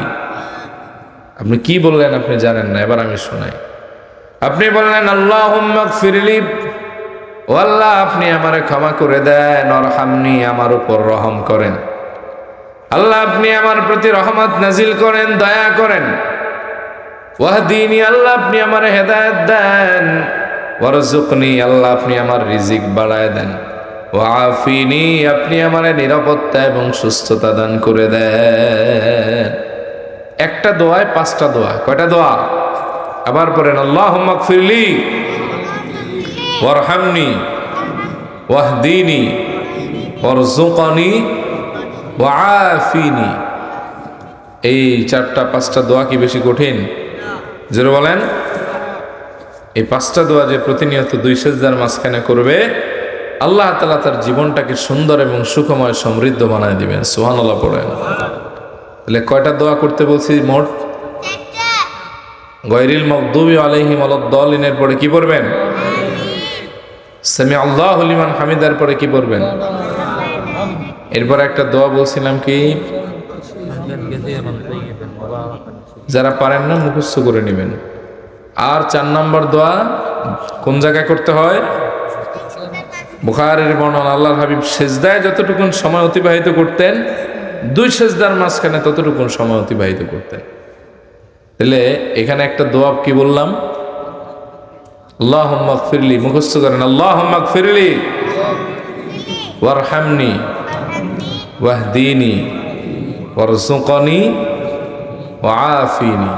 আপনি কি বললেন আপনি জানেন না, এবার আমি শোনাই। আপনি বললেন, আল্লাহুম্মা গফিরলি, ও আল্লাহ আপনি আমারে ক্ষমা করে দেন, ওয়ারহামনি, আমার উপর রহম করেন। আল্লাহ আপনি আমার প্রতি রহমত নাজিল করেন, দয়া করেন। ওয়াহদিনি, আল্লাহ আপনি আমার হেদায়েত দেন। ওয়ারযুকনি, আল্লাহ আপনি আমার রিজিক বাড়ায় দেন। ওয়াআফিনি, আপনি আমার নিরাপত্তা এবং সুস্থতা দান করে দেন। একটা দোয়ায় 5টা দোয়া। কয়টা দোয়া? আবার পড়েন, আল্লাহুম্মা গফিরলি ওয়ারহামনি ওয়াহদিনি ওয়ারযুকনি ওয়াআফিনি। এই 4টা-5টা দোয়া কি বেশি কঠিন? জোরে বলেন। এই 5টা দোয়া যে প্রতিনিয়ত 2 সিজদার মাঝখানে করবে, আল্লাহ তাআলা তার জীবনটাকে সুন্দর এবং সুখময় সমৃদ্ধ বানায় দিবেন। সুবহানাল্লাহ পড়েন। তাহলে কয়টা দোয়া করতে বলছি মোট? গায়রিল মাগদুবি আলাইহিম ওয়ালাদ-দাল্লিনের পরে কি পড়বেন? সামি আল্লাহু লিমান হামিদার পরে কি পড়বেন? এরপর একটা দোয়া বলছিলাম কি, যারা পারেন না মুখস্থ করে নেবেন। আর 4 নম্বর দোয়া কোন জায়গায় করতে হয়? বুখারীর বর্ণনা, আল্লাহর হাবিব সেজদায় যতটুকুন সময় অতিবাহিত করতেন, 2 সেজদার মাঝখানে ততটুকুন সময় অতিবাহিত করতেন। তাহলে এখানে একটা দোয়া কি বললাম? আল্লাহুম্মা গফিরলি, মুখস্থ করেন। আল্লাহুম্মা গফিরলি ওয়ারহামনি ওয়াহদিনি ওয়ারযুকনি ওয়াআফিনি।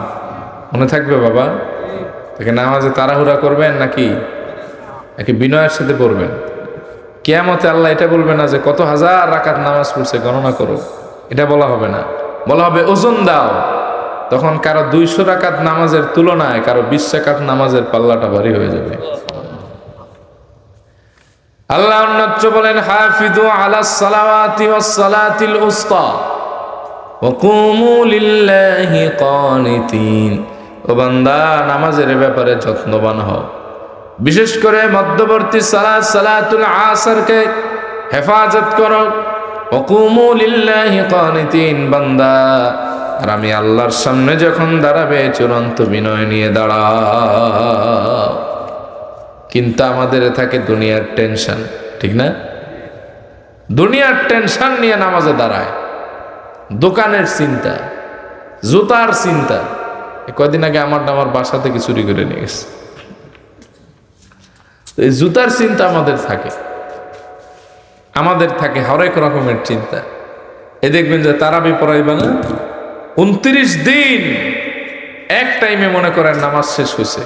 মনে থাকবে বাবা? তাকে নামাজে তাড়াহুড়া করবেন নাকি বিনয়ের সাথে পড়বেন? কিয়ামতে আল্লাহ এটা বলবে না যে কত হাজার রাকাত নামাজ পড়ছে গণনা করো, এটা বলা হবে না। বলা হবে ওজন দাও। তখন কারো 200 রাকাত নামাজের তুলনায় কারো 20 রাকাত নামাজের পাল্লাটা ভারী হয়ে যাবে। আল্লাহ অন্যত্র বলেন, হাফিজু আলাস সালাওয়াতি ওয়াস সালাতিল উসতা ওয়া কুমু লিল্লাহি কানিতিন। ও বান্দা, নামাজের ব্যাপারে যত্নবান হও, বিশেষ করে মধ্যবর্তী সালাত সালাতুল আসরকে হেফাজত করো। ওয়া কুমু লিল্লাহি কানিতিন। বান্দা, আর আমি আল্লাহর সামনে যখন দাঁড়াবে চূড়ান্ত বিনয় নিয়ে দাঁড়াও। কিন্তু আমাদের থাকে দুনিয়ার টেনশন, ঠিক না? দুনিয়ার টেনশন নিয়ে নামাজে দাঁড়ায়, দোকানের চিন্তা, জুতার চিন্তা। কয়দিন আগে আমার বাসা থেকে চুরি করে নিয়ে গেছে। এই জুতার চিন্তা আমাদের থাকে হরেক রকমের চিন্তা। এ দেখবেন যে তারাবি পড়াইবে না, 29 দিন এক টাইমে মনে করেন নামাজ শেষ হয়েছে।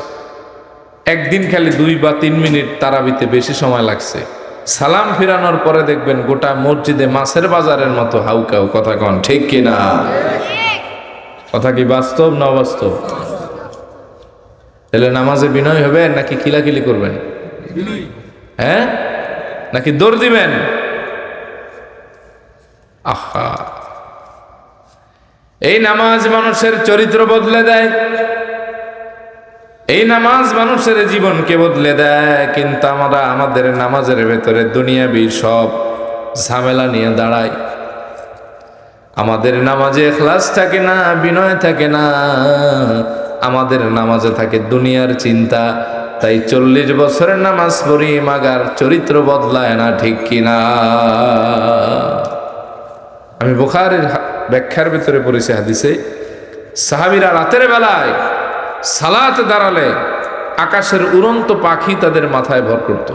একদিন খালি 2 বা 3 মিনিট তারাবিতে বেশি সময় লাগছে। সালাম ফিরানোর পরে দেখবেন গোটা মসজিদে মাছের বাজারের মতো হাউকাউ। কথা কন ঠিক কিনা? কথা কি বাস্তব না অবাস্তব? তাহলে নামাজে বিনয় হবে নাকি কিলাকিলি করবেন? হ্যাঁ, নাকি দৌড় দিবেন? আহা, এই নামাজ মানুষের চরিত্র বদলে দেয়, এই নামাজ মানুষের জীবনকে বদলে দেয়। কিন্তু আমরা আমাদের নামাজের ভেতরে দুনিয়াবি সব ঝামেলা নিয়ে দাঁড়াই। আমাদের নামাজে ইখলাস থাকে না, বিনয় থাকে না। আমাদের নামাজে থাকে দুনিয়ার চিন্তা। তাই 40 বছরের নামাজ পড়ি মাগার চরিত্র বদলায় না, ঠিক কিনা? আমি বুখারীর ব্যাখ্যার ভিতরে পড়েছি হাদিসে, সাহাবীরা রাতের বেলায় সালাতে দাঁড়ালে আকাশের উড়ন্ত পাখি তাদের মাথায় ভর করত।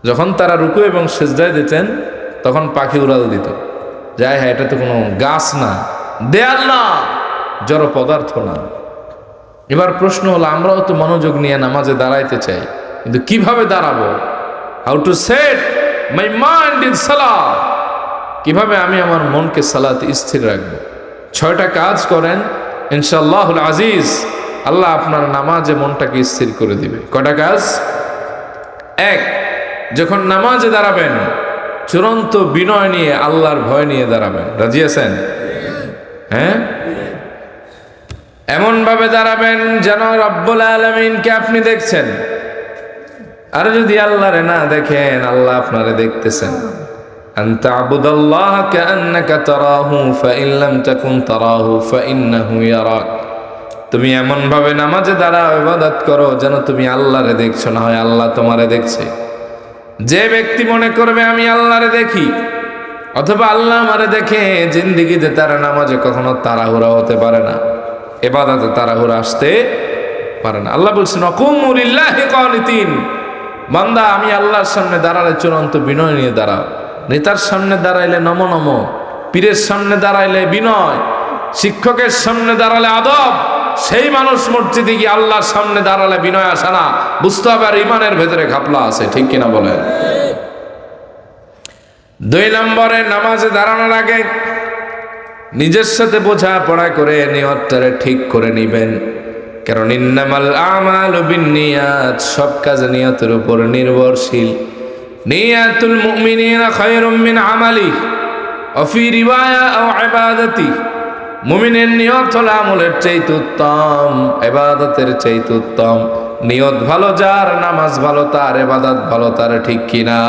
যখন তারা রুকু এবং সেজদায় দিতেন তখন পাখি উড়াল দিত। যাই হ্যাঁ, এটা তো কোনো গাছ না, দেয়াল না, জড় পদার্থ না। এবার প্রশ্ন হলো, আমরাও তো মনোযোগ নিয়ে নামাজে দাঁড়াইতে চাই, কিন্তু কিভাবে দাঁড়াবো? How to said my mind in সালাত। কিভাবে আমি আমার মনকে সালাতে স্থির রাখবো? 6টা কাজ করেন, ইনশাআল্লাহুল আজিজ আল্লাহ আপনার নামাজে মনটাকে স্থির করে দিবে। কয়টা কাজ? 1, যখন নামাজে দাঁড়াবেন চূড়ান্ত বিনয় নিয়ে, আল্লাহর ভয় নিয়ে দাঁড়াবেন। রাজি আছেন? হ্যাঁ, এমন ভাবে দাঁড়াবেন যেন রব্বুল আলামিনকে আপনি দেখছেন। আর যদি আল্লাহরে না দেখেন, আল্লাহ আপনারে দেখতেছেন। আনতা আবুদাল্লাহ কাআন্নাকা তারাহু ফাইন লাম তাকুন তারাহু ফাইন্নাহু ইয়ারাক। তুমি এমন ভাবে নামাজে দাঁড়াও, ইবাদত করো যেন তুমি আল্লাহরে দেখছো, না হয় আল্লাহ তোমারে দেখছে। যে ব্যক্তি মনে করবে আমি আল্লাহরে দেখি অথবা আল্লাহ আমারে দেখে, জিন্দেগিতে তার নামাজে কখনো তাড়াহুড়া হতে পারে না, ইবাদতে তাড়াহুড়া আসতে পারে না। আল্লাহ বলছেন, কুমু লিল্লাহি কানিতিন। বান্দা, আমি আল্লাহর সামনে দাঁড়ালে চূড়ান্ত বিনয় নিয়ে দাঁড়াও। নেতার সামনে দাঁড়াইলে নম নম, পীরের সামনে দাঁড়াইলে বিনয়, শিক্ষকের সামনে দাঁড়ালে আদব। সেই মানুষ মসজিদে গিয়ে আল্লাহর সামনে দাঁড়ালে বিনয় আসে না, বুঝতে হবে আর ইমানের ভেতরে ঘাপলা আছে, ঠিক কিনা বলেন? 2 নম্বরে, নামাজে দাঁড়ানোর আগে নিজের সাথে বোঝাপড়া করে নিয়তটারে ঠিক করে নিবেন। কারণ ইন্নামাল আমালু বিন্নিয়াত, সব কাজ নিয়তের উপর নির্ভরশীল। নিয়াতুল মুমিনিনা খায়রুম মিন আমালি ওয়া ফি রিওয়ায়া আও ইবাদাতি, মুমিনের নিয়ত হলো আমলের চাইতে উত্তম, ইবাদতের চাইতে উত্তম। নিয়ত ভালো যার, নামাজ ভালো তার, ইবাদত ভালো তার, ঠিক কিনা?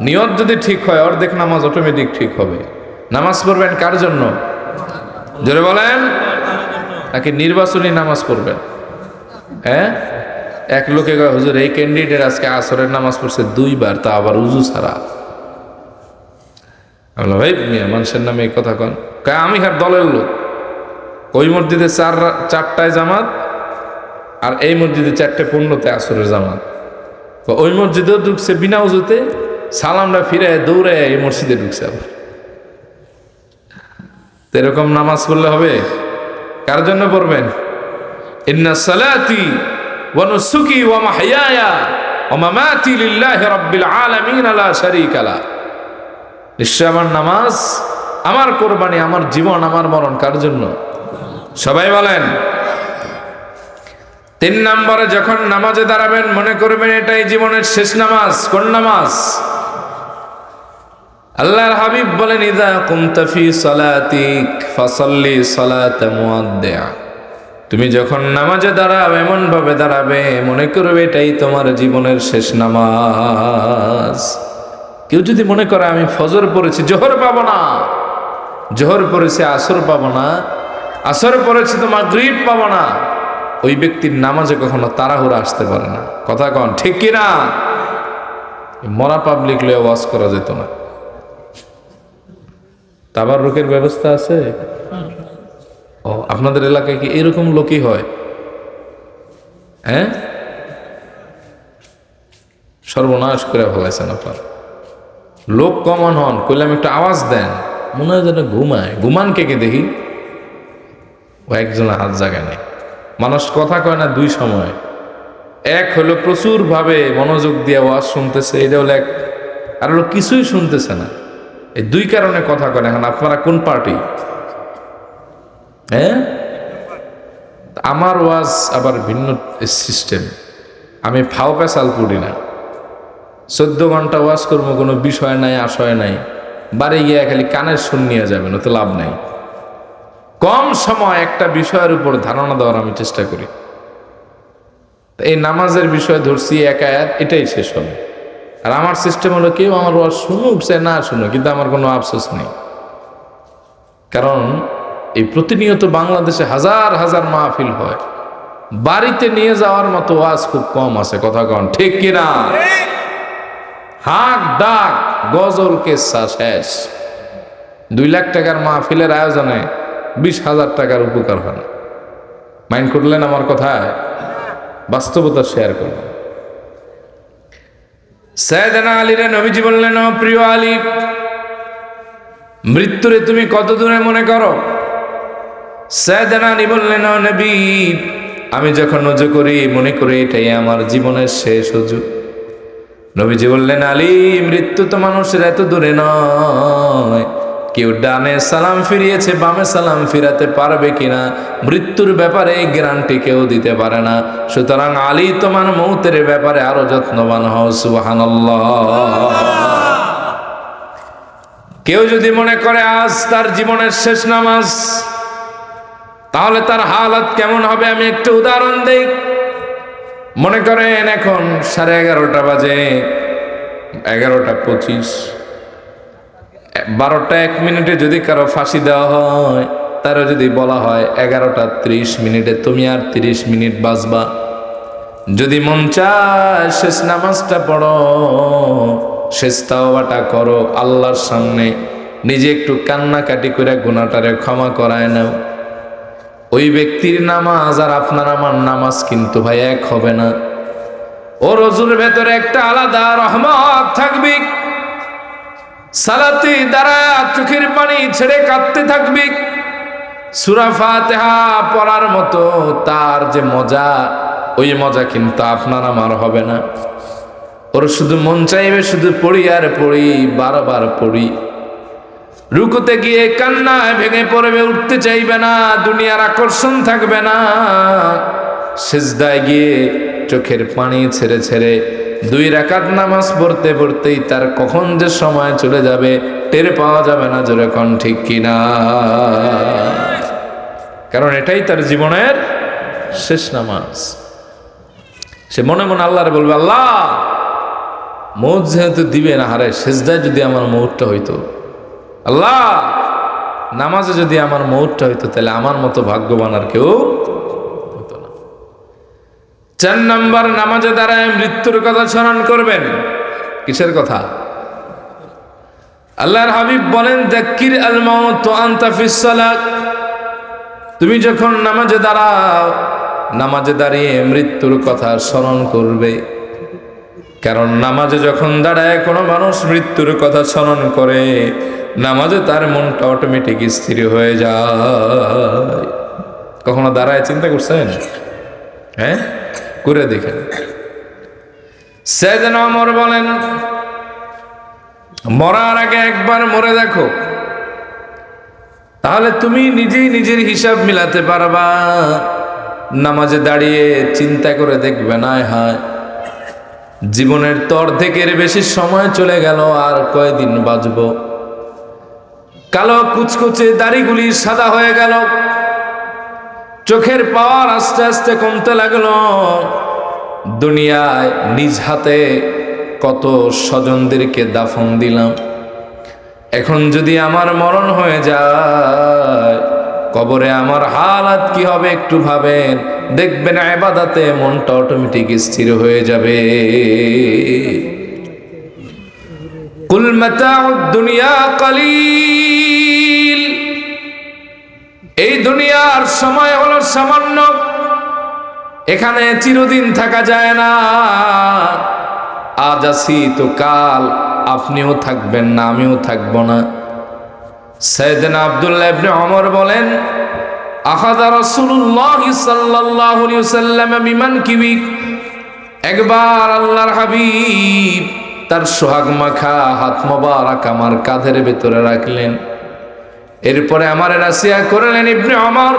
নিয়ত যদি ঠিক হয় অর্ধেক নামাজ অটোমেটিক ঠিক হবে। নামাজ পড়বেন কার জন্য? জোরে বলেন। নাকি নির্বাচনী নামাজ পড়বেন? হ্যাঁ, এক লোকে কয় হুজুর এই ক্যান্ডিডেট আজকে আসরের নামাজ পড়ছে 2 বার, তা আবার উজু ছাড়া। আমি ভাই মিয়া মানুষের নামে এই কথা কন? কয় আমি হার দলের লোক, ওই মসজিদে 4টায় জামাত আর এই মসজিদে 4:15 আসরের জামাত। ওই মসজিদেও ঢুকছে বিনা উজুতে, সালামটা ফিরে দৌড়ে এই মসজিদে ঢুকছে আবার। এরকম নামাজ পড়লে হবে? কার জন্য পড়বেন? ইন্না সালাতি ওয়া নুসুকি ওয়া মাহইয়ায়া ওয়া মামাতি লিল্লাহি রাব্বিল আলামিন লা শারীকা লা। নিশ্চয় আমার নামাজ, আমার কোরবানি, আমার জীবন, আমার মরণ কার জন্য? সবাই বলেন। 3 নম্বরে যখন নামাজে দাঁড়াবেন মনে করবেন এটাই জীবনের শেষ নামাজ। কোন নামাজ? আল্লাহর হাবিব বলেন ইযা কুমতা ফি সালাতিক ফাসাল্লি সালাতা মুআদ্দিআ, তুমি যখন নামাজে দাঁড়াবে এমন ভাবে দাঁড়াবে মনে করবে এটাই তোমার জীবনের শেষ নামাজ। কেউ যদি মনে করে আমি ফজর পড়েছি জোহর পাবো না, জোহর পড়েছি আসর পাবো না, আসর পড়েছি তো মাগরিব পাবো না, ওই ব্যক্তির নামাজে কখনো তাড়াহুড়া আসতে পারে না। কথা কন ঠিক কিনা? মরা পাবলিক লয়ে ওয়াজ করা যেত না। তাবাররুকের ব্যবস্থা আছে? ও, আপনাদের এলাকায় কি এরকম লোকই হয়? হ্যাঁ, সর্বনাশ করে ফেলাইছেন আপনার। লোক কমন হন, কইলাম একটু আওয়াজ দেন, মনে হয় যেন ঘুমায়। ঘুমান কে দেখি? ও একজনের হাত জায়গা নেই। মানুষ কথা কয় না 2 সময়, এক হলো প্রচুর ভাবে মনোযোগ দিয়ে ওয়াজ শুনতেছে, এটা হলো এক, আর হলো কিছুই শুনতেছে না। এই 2 কারণে কথা কয় না। এখন আপনারা কোন পার্টি? হ্যাঁ, আমার ওয়াজ আবার ভিন্ন সিস্টেম। আমি ফাও পেশাল পড়ি না। 14 ঘন্টা ওয়াজ করবো, কোনো বিষয় নাই, আশয় নাই, বাড়ি গিয়ে খালি কানের সুর নিয়ে যাবেন, ওতে লাভ নাই। কম সময় একটা বিষয়ের উপর ধারণা দেওয়ার আমি চেষ্টা করি। এই নামাজের বিষয় ধরছি এক আয়াত, এটাই শেষ হবে। আর আমার সিস্টেম হলো কেউ আমার ওয়াজ শুনুক সে না শুনুক, কিন্তু আমার কোনো আফসোস নেই। কারণ এই প্রতিনিয়ত বাংলাদেশে হাজার হাজার মাহফিল হয়, বাড়িতে নিয়ে যাওয়ার মতো ওয়াজ খুব কম আছে। কথা কন ঠিক কিনা? হাক ডাক গজল কেসা শেষ। 2 লাখ টাকার মাহফিলের আয়োজনে 20,000 টাকার উপকার হয়। মাইন্ড করলেন আমার কথায়? বাস্তবতা শেয়ার করলেন। সাইয়েদনা আলীরে নবীজি বললেন, ও প্রিয় আলী, মৃত্যুরে তুমি কত দূরে মনে করো? সাইয়েদনা আলী বললেন, ও নবী, আমি যখন ওযু করি মনে করি এটাই আমার জীবনের শেষ ওযু। নবীজি বললেন, আলী, মৃত্যু তো মানুষের এত দূরে নয়। কেউ ডানে সালাম ফিরিয়েছে, বামে সালাম ফিরাতে পারবে কিনা মৃত্যুর ব্যাপারে গ্যারান্টি কেউ দিতে পারে না। সুতরাং আলী, তোমার মৌতের ব্যাপারে আরো যত্নবান হও। সুবহানাল্লাহ। কেউ যদি মনে করে আজ তার জীবনের শেষ নামাজ, তাহলে তার হালাত কেমন হবে আমি একটু উদাহরণ দেই। মনে করেন এখন 11:30 বাজে, 11:25, 12:01 যদি কারো ফাঁসি দেওয়া হয়, তারও যদি বলা হয় 11:30 তুমি আর 30 মিনিট বাঁচবা, যদি মন চায় শেষ নামাজটা পড়ো, শেষ তাওবাটা করো, আল্লাহর সামনে নিজে একটু কান্নাকাটি করে গুনাহটারে ক্ষমা করায় নাও। ওই ব্যক্তির নামাজ আর আপনার আমার নামাজ কিন্তু ভাই এক হবে না। ও রজুর ভেতরে একটা আলাদা রহমত থাকবে। সালাতে দ্বারা চোখের পানি ছেড়ে কাঁদতে থাকবে। সূরা ফাতিহা পড়ার মতো তার যে মজা, ওই মজা কিন্তু আপনার আমার হবে না। ওর শুধু মন চাইবে শুধু পড়ি আর পড়ি, বারবার পড়ি। রুকুতে গিয়ে কান্নায় ভেঙে পড়বে, উঠতে চাইবে না, দুনিয়ার আকর্ষণ থাকবে না। সিজদায় গিয়ে চোখের পানি ছেড়ে ছেড়ে 2 রাকাত নামাজ পড়তে পড়তেই তার কখন যে সময় চলে যাবে টের পাওয়া যাবে না, জোরে কোন ঠিক কিনা? কারণ এটাই তার জীবনের শেষ নামাজ। সে মনে মনে আল্লাহরে বলবে, আল্লাহ মৌত যেহেতু দিবে না, হারে সেজদায় যদি আমার মৌতটা হইতো, আল্লাহ নামাজে যদি আমার মৌতটা হইতো, তাহলে আমার মতো ভাগ্যবান আর কেউ হতো না। 4 নম্বর, নামাজে দাঁড়ায় মৃত্যুর কথা স্মরণ করবেন। কিসের কথা? আল্লাহর হাবিব বলেন, যাক্কির আল মাউত ওয়া আনতা ফিস সালাত। তুমি যখন নামাজে দাঁড়াও, নামাজে দাঁড়িয়ে মৃত্যুর কথা স্মরণ করবে। কারণ নামাজে যখন দাঁড়ায় কোনো মানুষ মৃত্যুর কথা স্মরণ করে, নামাজে তার মনটা অটোমেটিক স্থির হয়ে যায়। কখনো দাঁড়ায় চিন্তা করছেন? হ্যাঁ, করে দেখেন। সাইয়েদনা ওমর বলেন, মরার আগে একবার মরে দেখো, তাহলে তুমি নিজেই নিজের হিসাব মিলাতে পারবা। নামাজে দাঁড়িয়ে চিন্তা করে দেখবে, না হায় জীবনের তো অর্ধেকের বেশি সময় চলে গেল, আর কয়দিন বাঁচব। কালো কুচকুচে দাড়িগুলি সাদা হয়ে গেল, চোখের পাওয়ার আস্তে আস্তে কমতে লাগলো। দুনিয়ায় নিজ হাতে কত স্বজনদেরকে দাফন দিলাম, এখন যদি আমার মরণ হয়ে যায়, কবরে আমার হালাত কি হবে একটু ভাবেন। দেখবেন ইবাদতে মনটা অটোমেটিক স্থির হয়ে যাবে। কুল মাতাউদ দুনিয়া কালিল, এই দুনিয়ার সময় হলো সামান্য, এখানে চিরদিন থাকা যায় না। আজ আছি তো কাল আপনিও থাকবেন না, আমিও থাকবো না। সাইয়েদনা আব্দুল্লাহ ইবনে ওমর বলেন, আখাযা রাসূলুল্লাহ সাল্লাল্লাহু আলাইহি ওয়াসাল্লাম বিমানকিবি। একবার আল্লাহর হাবিব তার সোহাগ মাখা হাত মোবারক আমার কাঁধের ভেতরে রাখলেন। এরপরে আমারে নাসিহত করলেন, ইবনে ওমর,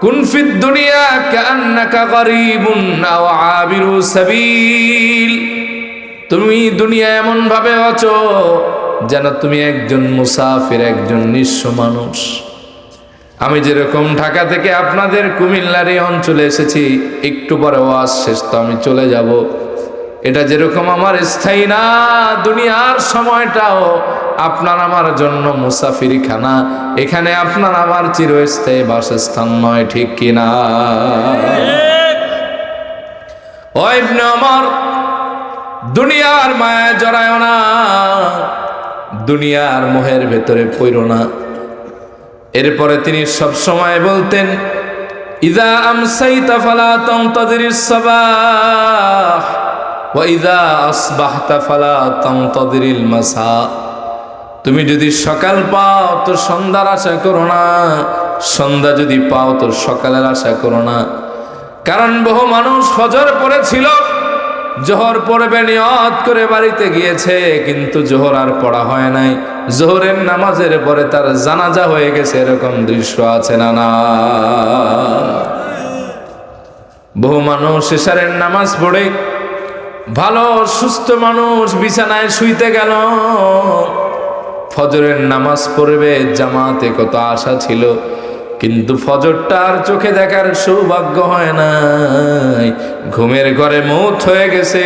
কুন ফিদ দুনিয়া কান্নাকা গরীবুন আও আবিরু সাবিল। তুমি দুনিয়া এমন ভাবে আছো যেন তুমি একজন মুসাফির, একজন নিঃস্ব মানুষ। আমি যেরকম ঢাকা থেকে আপনাদের কুমিল্লার এই অঞ্চলে এসেছি, একটু পরে ওয়াজ শেষ তো আমি চলে যাব। এটা যেরকম আমার স্থায়ী না, দুনিয়ার সময়টাও আপনার আমার জন্য মুসাফির খানা। এখানে আপনার আমার চিরস্থায়ী বাসস্থান নয়, ঠিক কিনা? ও ইবনে ওমর, দুনিয়ার মায়া জড়ায় না, দুনিয়ার মোহের ভেতরে পড়ো না। এরপরে তিনি সব সময় বলতেন, ইযা আমসাইতা ফালা তানতাযিরিস সাবাহ ওয়া ইযা আসবাহতা ফালা তানতাযিরিল মাসা। তুমি যদি সকাল পাও তো সন্ধ্যার আশা করো না, সন্ধ্যা যদি পাও তো সকালের আশা করো না। কারণ বহু মানুষ ফজর পড়েছিল, জোহর পড়বে নিয়ত করে বাড়িতে গিয়েছে, কিন্তু জোহর আর পড়া হয় নাই। জোহরের নামাজের পরে তার জানাজা হয়ে গেছে, এরকম দৃশ্য আছে না? না, বহু মানুষ এশারের নামাজ পড়ে ভালো সুস্থ মানুষ বিছানায় শুইতে গেল, ফজরের নামাজ পড়বে জামাতে কত আশা ছিল, কিন্তু ফজরটা আর চোখে দেখার সৌভাগ্য হয় নাই। ঘুমের ঘরে মৌত হয়ে গেছে,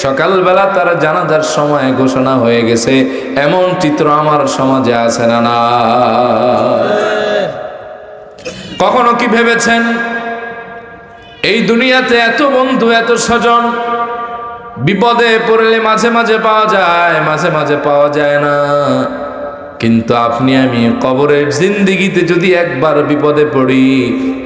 সকালবেলা তার জানাজার সময় ঘোষণা হয়ে গেছে। এমন চিত্র আমার সমাজে আছে না? না, কখনো কি ভেবেছেন এই দুনিয়াতে এত বন্ধু, এত স্বজন, বিপদে পড়লে মাঝে মাঝে পাওয়া যায়, মাঝে মাঝে পাওয়া যায় না। কিন্তু আপনি আমি কবরের জিন্দেগিতে যদি একবার বিপদে পড়ি,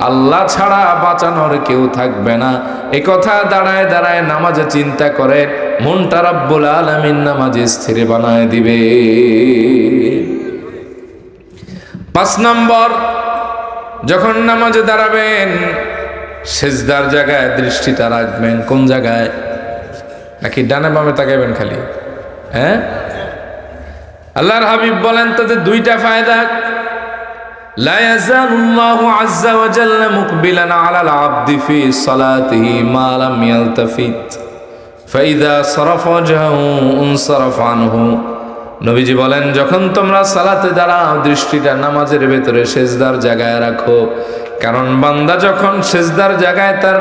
আল্লাহ ছাড়া বাঁচানোর কেউ থাকবে না। এ কথা দাঁড়ায় দাঁড়ায় নামাজে চিন্তা করে, মনটা রব্বুল আলামিন নামাজে স্থির বানায় দিবে। 5 নম্বর, যখন নামাজে দাঁড়াবেন সেজদার জায়গায় দৃষ্টিটা রাখবেন। কোন জায়গায়? নাকি ডানে বামে তাকাবেন খালি? হ্যাঁ, আল্লাহর হাবিব বলেন তাতে 2টা ফায়দা। লা ইয়াজালুল্লাহু আযজা ওয়া জাল্লা মুকবিলান আলাল আবদি ফি সালাতিহি মা লাম ইয়ালতাফিত ফাইদা সরাফা ওয়াজহু উনসারাফা আনহু। নবীজি বলেন, যখন তোমরা সালাতে দাঁড়াও দৃষ্টিটা নামাজের ভেতরে সেজদার জায়গায় রাখো, কারণ বান্দা যখন সেজদার জায়গায় তার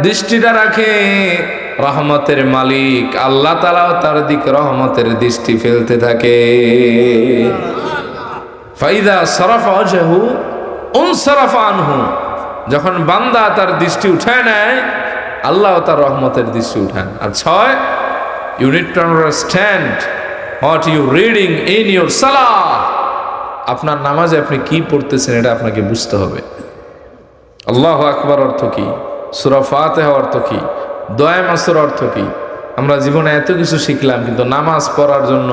দৃষ্টিটা রাখে, রহমতের মালিক আল্লাহ তাআলাও তার দিকে রহমতের দৃষ্টি ফেলতে থাকে। ফাইদা সরাফা ওয়াজহু উনসারাফা আনহু, যখন বান্দা তার দৃষ্টি উঠায় নেয়, আল্লাহ তার রহমতের দৃষ্টি উঠান। আর 6, you need to understand what you reading in your সালাহ। আপনার নামাজে আপনি কি পড়তেছেন এটা আপনাকে বুঝতে হবে। আল্লাহু আকবার অর্থ কি, সূরা ফাতিহা অর্থ কি, দোয়া মাসুর অর্থ কি। আমরা জীবনে এত কিছু শিখলাম, কিন্তু নামাজ পড়ার জন্য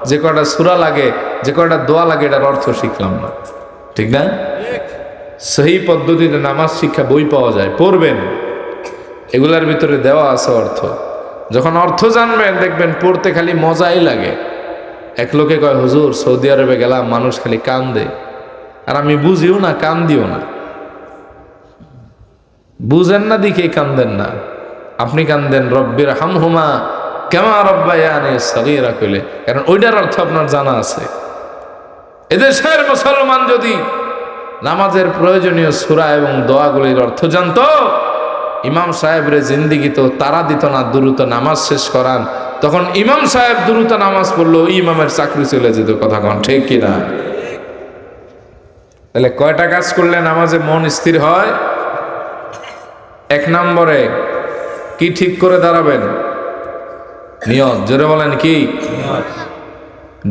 যে কয়টা সূরা লাগে, যে কয়টা দোয়া লাগে, এটার অর্থ শিখলাম না। ঠিক না? সহি পদ্ধতিতে নামাজ শিক্ষা বই পাওয়া যায়, পড়বেন, এগুলার ভিতরে দেওয়া আছে অর্থ। যখন অর্থ জানবেন দেখবেন পড়তে খালি মজাই লাগে। এক লোকে কয়, হুজুর সৌদি আরবে গেলাম, মানুষ খালি কান্দে, আর আমি বুঝিও না, কান্দিও না। বুঝেন না দিকে কান্দেন না, আপনি কান্দেন রব্বির হামহুমা কামা রাব্বায়ানি সগীরা কইলে, কারণ ওইটার অর্থ আপনার জানা আছে। এদেশের মুসলমান যদি নামাজের প্রয়োজনীয় সূরা এবং দোয়াগুলির অর্থ জানতো, ইমাম সাহেবের জিন্দিগি তো তারা দিত না দ্রুত নামাজ শেষ করান। তখন ইমাম সাহেব দ্রুত নামাজ পড়লো, ইমামের চাকরি চলে যেত। কথা কন ঠিক কিনা? তাহলে কয়টা কাজ করলে নামাজে মন স্থির হয়? 1 নম্বরে কি ঠিক করে দাঁড়াবেন? নিয়ত। জোরে বলেন কি?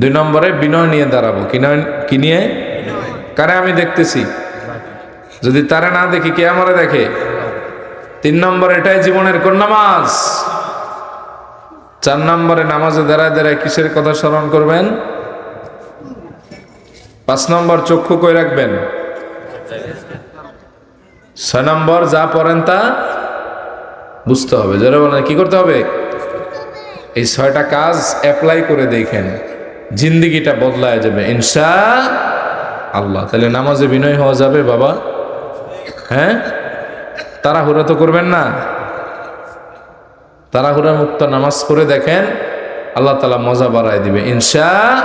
2 নম্বরে বিনয় নিয়ে দাঁড়াবো। কি নিয়ে? কারে আমি দেখতেছি, যদি তারে না দেখি কে আমারে দেখে? 3 নম্বরে এটাই জীবনের কোন নামাজ। 4 নম্বরে নামাজে দাঁড়ায় দাঁড়ায় কিসের কথা স্মরণ করবেন? 5 নম্বর চক্ষু কই রাখবেন? 6 নম্বর যা পড়েন তা বুঝতে হবে। যারা বলেন কি করতে হবে? এই 6টা কাজ অ্যাপ্লাই করে দেখেন, জিন্দিগিটা বদলায় যাবে ইনশাআল্লাহ। তাহলে নামাজে বিনয় হওয়া যাবে বাবা। হ্যাঁ, তাড়াহুড়া তো করবেন না। তাড়াহুড়া মুক্ত নামাজ পড়ে দেখেন, আল্লাহ তাআলা মজা বাড়ায় দিবে ইনশাআল্লাহ।